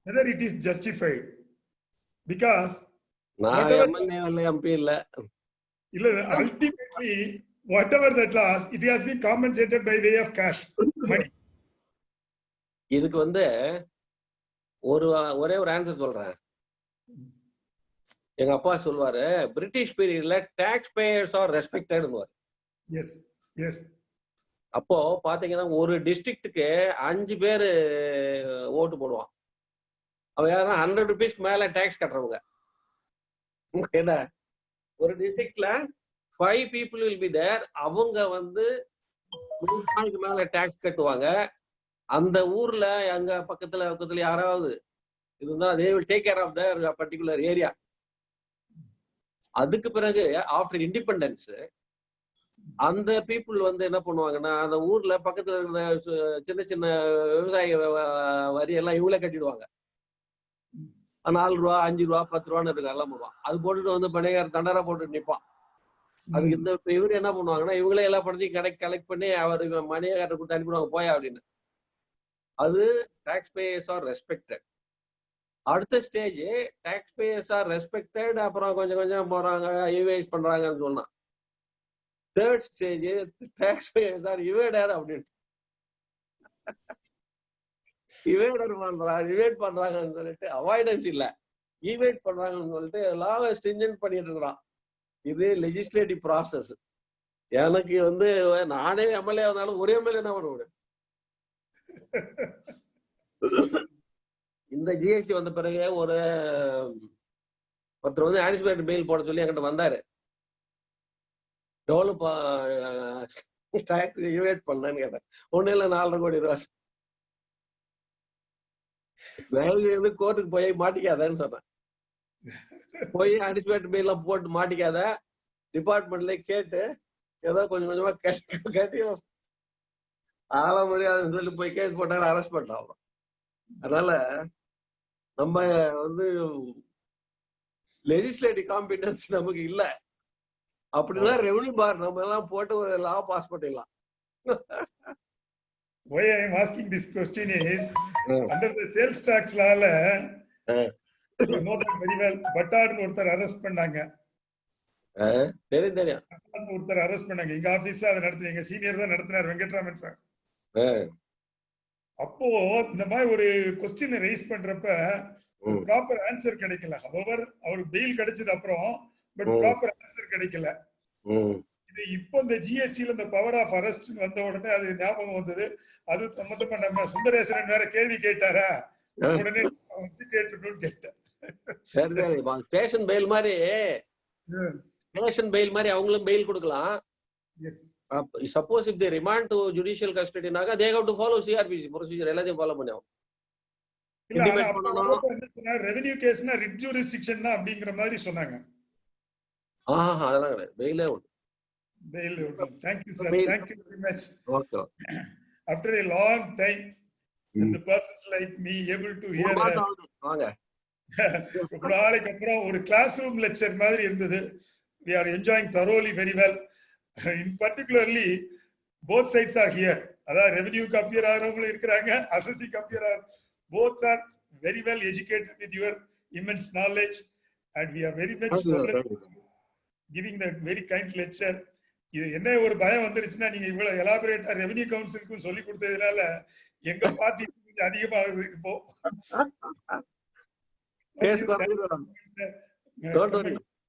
whether it is justified, because ultimately whatever that loss, it has been compensated by way of cash money. இதுக்கு வந்து ஒரே ஒரு answer சொல்றேன். எங்க அப்பா சொல்லுவாரு, British பீரியட்ல tax payers are respected. Yes yes. அப்போ பாத்தீங்கன்னா ஒரு டிஸ்ட்ரிக்ட்டுக்கு 5 பேரு ஓட்டு போடுவான். அவன் யாரும் 100 rupees மேல டாக்ஸ் கட்டுறவங்க. என்ன ஒரு டிஸ்ட்ரிக்ட்ல 5 people will be there. அவங்க வந்து 100 மேல டாக்ஸ் கட்டுவாங்க. அந்த ஊர்ல அங்க பக்கத்துல யாராவது இருந்தா they will take care of their particular area. அதுக்கு பிறகு ஆஃப்டர் இண்டிபெண்டன்ஸ் அந்த பீப்புள் வந்து என்ன பண்ணுவாங்கன்னா அந்த ஊர்ல பக்கத்துல இருக்கிற சின்ன சின்ன விவசாய வரி எல்லாம் இவங்களே கட்டிடுவாங்க. 4 ரூபா 5 ரூபா 10 ரூபான்னு இருக்கு எல்லாம் போடுவான். அது போட்டுட்டு வந்து பணியார் தண்டரா போட்டு நிற்பான். அதுக்கு இந்த இவரு என்ன பண்ணுவாங்கன்னா இவங்களே எல்லா படத்தையும் கலெக்ட் பண்ணி அவர் மணியார்ட்ட கொடுத்து அனுப்பிடுவாங்க போயா அப்படின்னு. அது டாக்ஸ் பேயர்ஸ் ஆர் ரெஸ்பெக்டட். அடுத்த stage tax payers are respected, அப்புறம் கொஞ்சம் போறாங்க ஈவேஸ் பண்றாங்கன்னு சொன்னா. Third stage tax payers are evader அப்படின்னு. இவேட் பண்றாங்கன்னு சொல்லிட்டு அவாய்டன்ஸ் இல்ல, ஈவேட் பண்றாங்கன்னு சொல்லிட்டு லாவை ஸ்ட்ரிஞ்சன்ட் பண்ணிட்டு இருக்கிறான். இது லெஜிஸ்லேட்டிவ் ப்ராசஸ். எனக்கு வந்து நானே எம்எல்ஏ வந்தாலும் ஒரே எம்எல்ஏ என்ன பண்ண முடியும். இந்த ஜிஎஸ்டி வந்த பிறகு ஒருத்தர் வந்து ஆன்டிசிபேட் மெயில் போட சொல்லி என்கிட்ட வந்தாரு. டெவலப் இவேட் பண்ணான்னு கேட்டேன். ஒண்ணு இல்ல 4.5 கோடி ரூபா. வந்து கோர்ட்டுக்கு போய் மாட்டிக்காதன்னு சொன்னேன். போய் ஆன்டிசிபேட் மெயில் எல்லாம் போட்டு மாட்டிக்காத, டிபார்ட்மெண்ட்ல கேட்டு ஏதோ கொஞ்சமா கட்டி ஆள முடியாதுன்னு சொல்லி போய் கேஸ் போட்டாரு, அரெஸ்ட் பண்ணான். அதனால நம்ம வந்து லெஜிஸ்லேட்டிவ் காம்பிடன்ஸ் நமக்கு இல்ல. அப்படின்னா ரெவன்யூ பார் நம்ம எல்லாம் போட்டு ஒரு லா பாஸ் பண்ணிடலாம். Why I am asking this question is, under the sales tax law, you know that very well, Battad ஒருத்தர் அரெஸ்ட் பண்ணாங்க. தெரியும். ஒருத்தர் அரெஸ்ட் பண்ணாங்க. எங்க ஆபீஸ்ல அதை நடத்துறீங்க, எங்க சீனியர் தான் நடத்தினார், வெங்கட்ராமன் சார். அப்போ இந்த மாதிரி ஒரு கொஸ்டின் ரைஸ் பண்றப்ப ப்ராப்பர் ஆன்சர் கிடைக்கல. அவர் பெயில் கிடைச்சது அப்புறம், பட் ப்ராப்பர் ஆன்சர் கிடைக்கல. இது இப்போ இந்த ஜிஎஸ்டில இந்த பவர் ஆஃப் அரெஸ்ட் வந்த உடனே அது ஞாபகம் வந்தது. அது சம்பந்தமா நம்ம சுந்தரேஸ்வரன் வேற கேள்வி கேட்டாரா, உடனே கேட்டுன்னு கேட்டேன். ஸ்டேஷன் பெயில் மாதிரி அவங்களும் பெயில் கொடுக்கலாம். Suppose if they remand to judicial custody naga, they have to follow CRPC procedure. எல்லாத்தையும் ஃபாலோ பண்ணுவோம். ரெவென்யூ கேஸ்னா ரிட் ஜூரிஸ்டிக்ஷன் அப்படிங்கற மாதிரி சொன்னாங்க. அதெல்லாம் கிடையாது, பெயிலே உண்டு. பெயில் உண்டு. Thank you sir, thank you very much. Okay. After a long time, the persons like me able to hear வாங்க. ரொம்ப நாளைக்கு அப்புறம் ஒரு கிளாஸ் ரூம் லெக்சர் மாதிரி இருந்தது. We are enjoying thoroughly very well. In particularly, both sides are here. அதாவது ரெவென்யூக்கு appear ஆகிறவங்களும் இருக்கிறாங்க, அசஸிக்கு appear ஆகிற, both are very well educated with your immense knowledge, and we are very much giving the very kind lecture. இது என்ன ஒரு பயம் வந்துருச்சுன்னா, நீங்க இவ்வளவு எலாபரேட்டா ரெவென்யூ கவுன்சிலுக்கும் சொல்லி கொடுத்ததுனால எங்க பார்ட்டி கொஞ்சம் அதிகமாகுது இப்போ.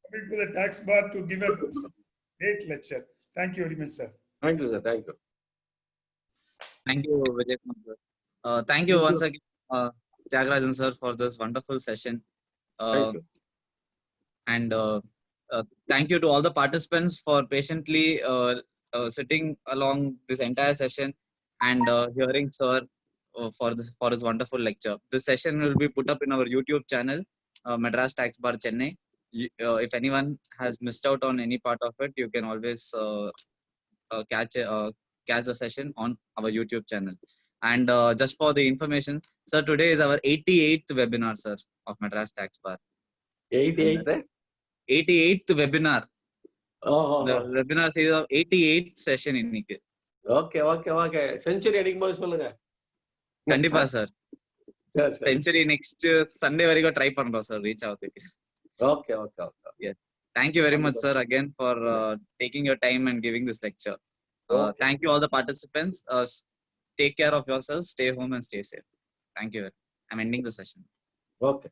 Coming to the tax bar to give a great lecture. Thank you very much, sir. Thank you, sir. Thank you. Thank you, Vijay Kumar. Thank you once again, Tyagarajan sir, for this wonderful session. Thank you. And thank you to all the participants for patiently sitting along this entire session and hearing sir for this wonderful lecture. This session will be put up in our YouTube channel, Madras Tax Bar Chennai. If anyone has missed out on any part of it, you can always catch the session on our YouTube channel. And just for the information, sir, today is our 88th webinar, sir, of Madras Tax Bar. 88th? 88th webinar. Oh. The webinar series of 88th session இன்னைக்கு. Okay. Century அடிக்கும்போது சொல்லுங்க. கண்டிப்பா sir. Century next Sunday வரைக்கும் try பண்றோம் sir reach ஆகிறதுக்கு. Okay. Yes. Thank you very much, sir, again for taking your time and giving this lecture. Thank you all the participants. Take care of yourselves, stay home and stay safe. Thank you. I'm ending the session. Okay.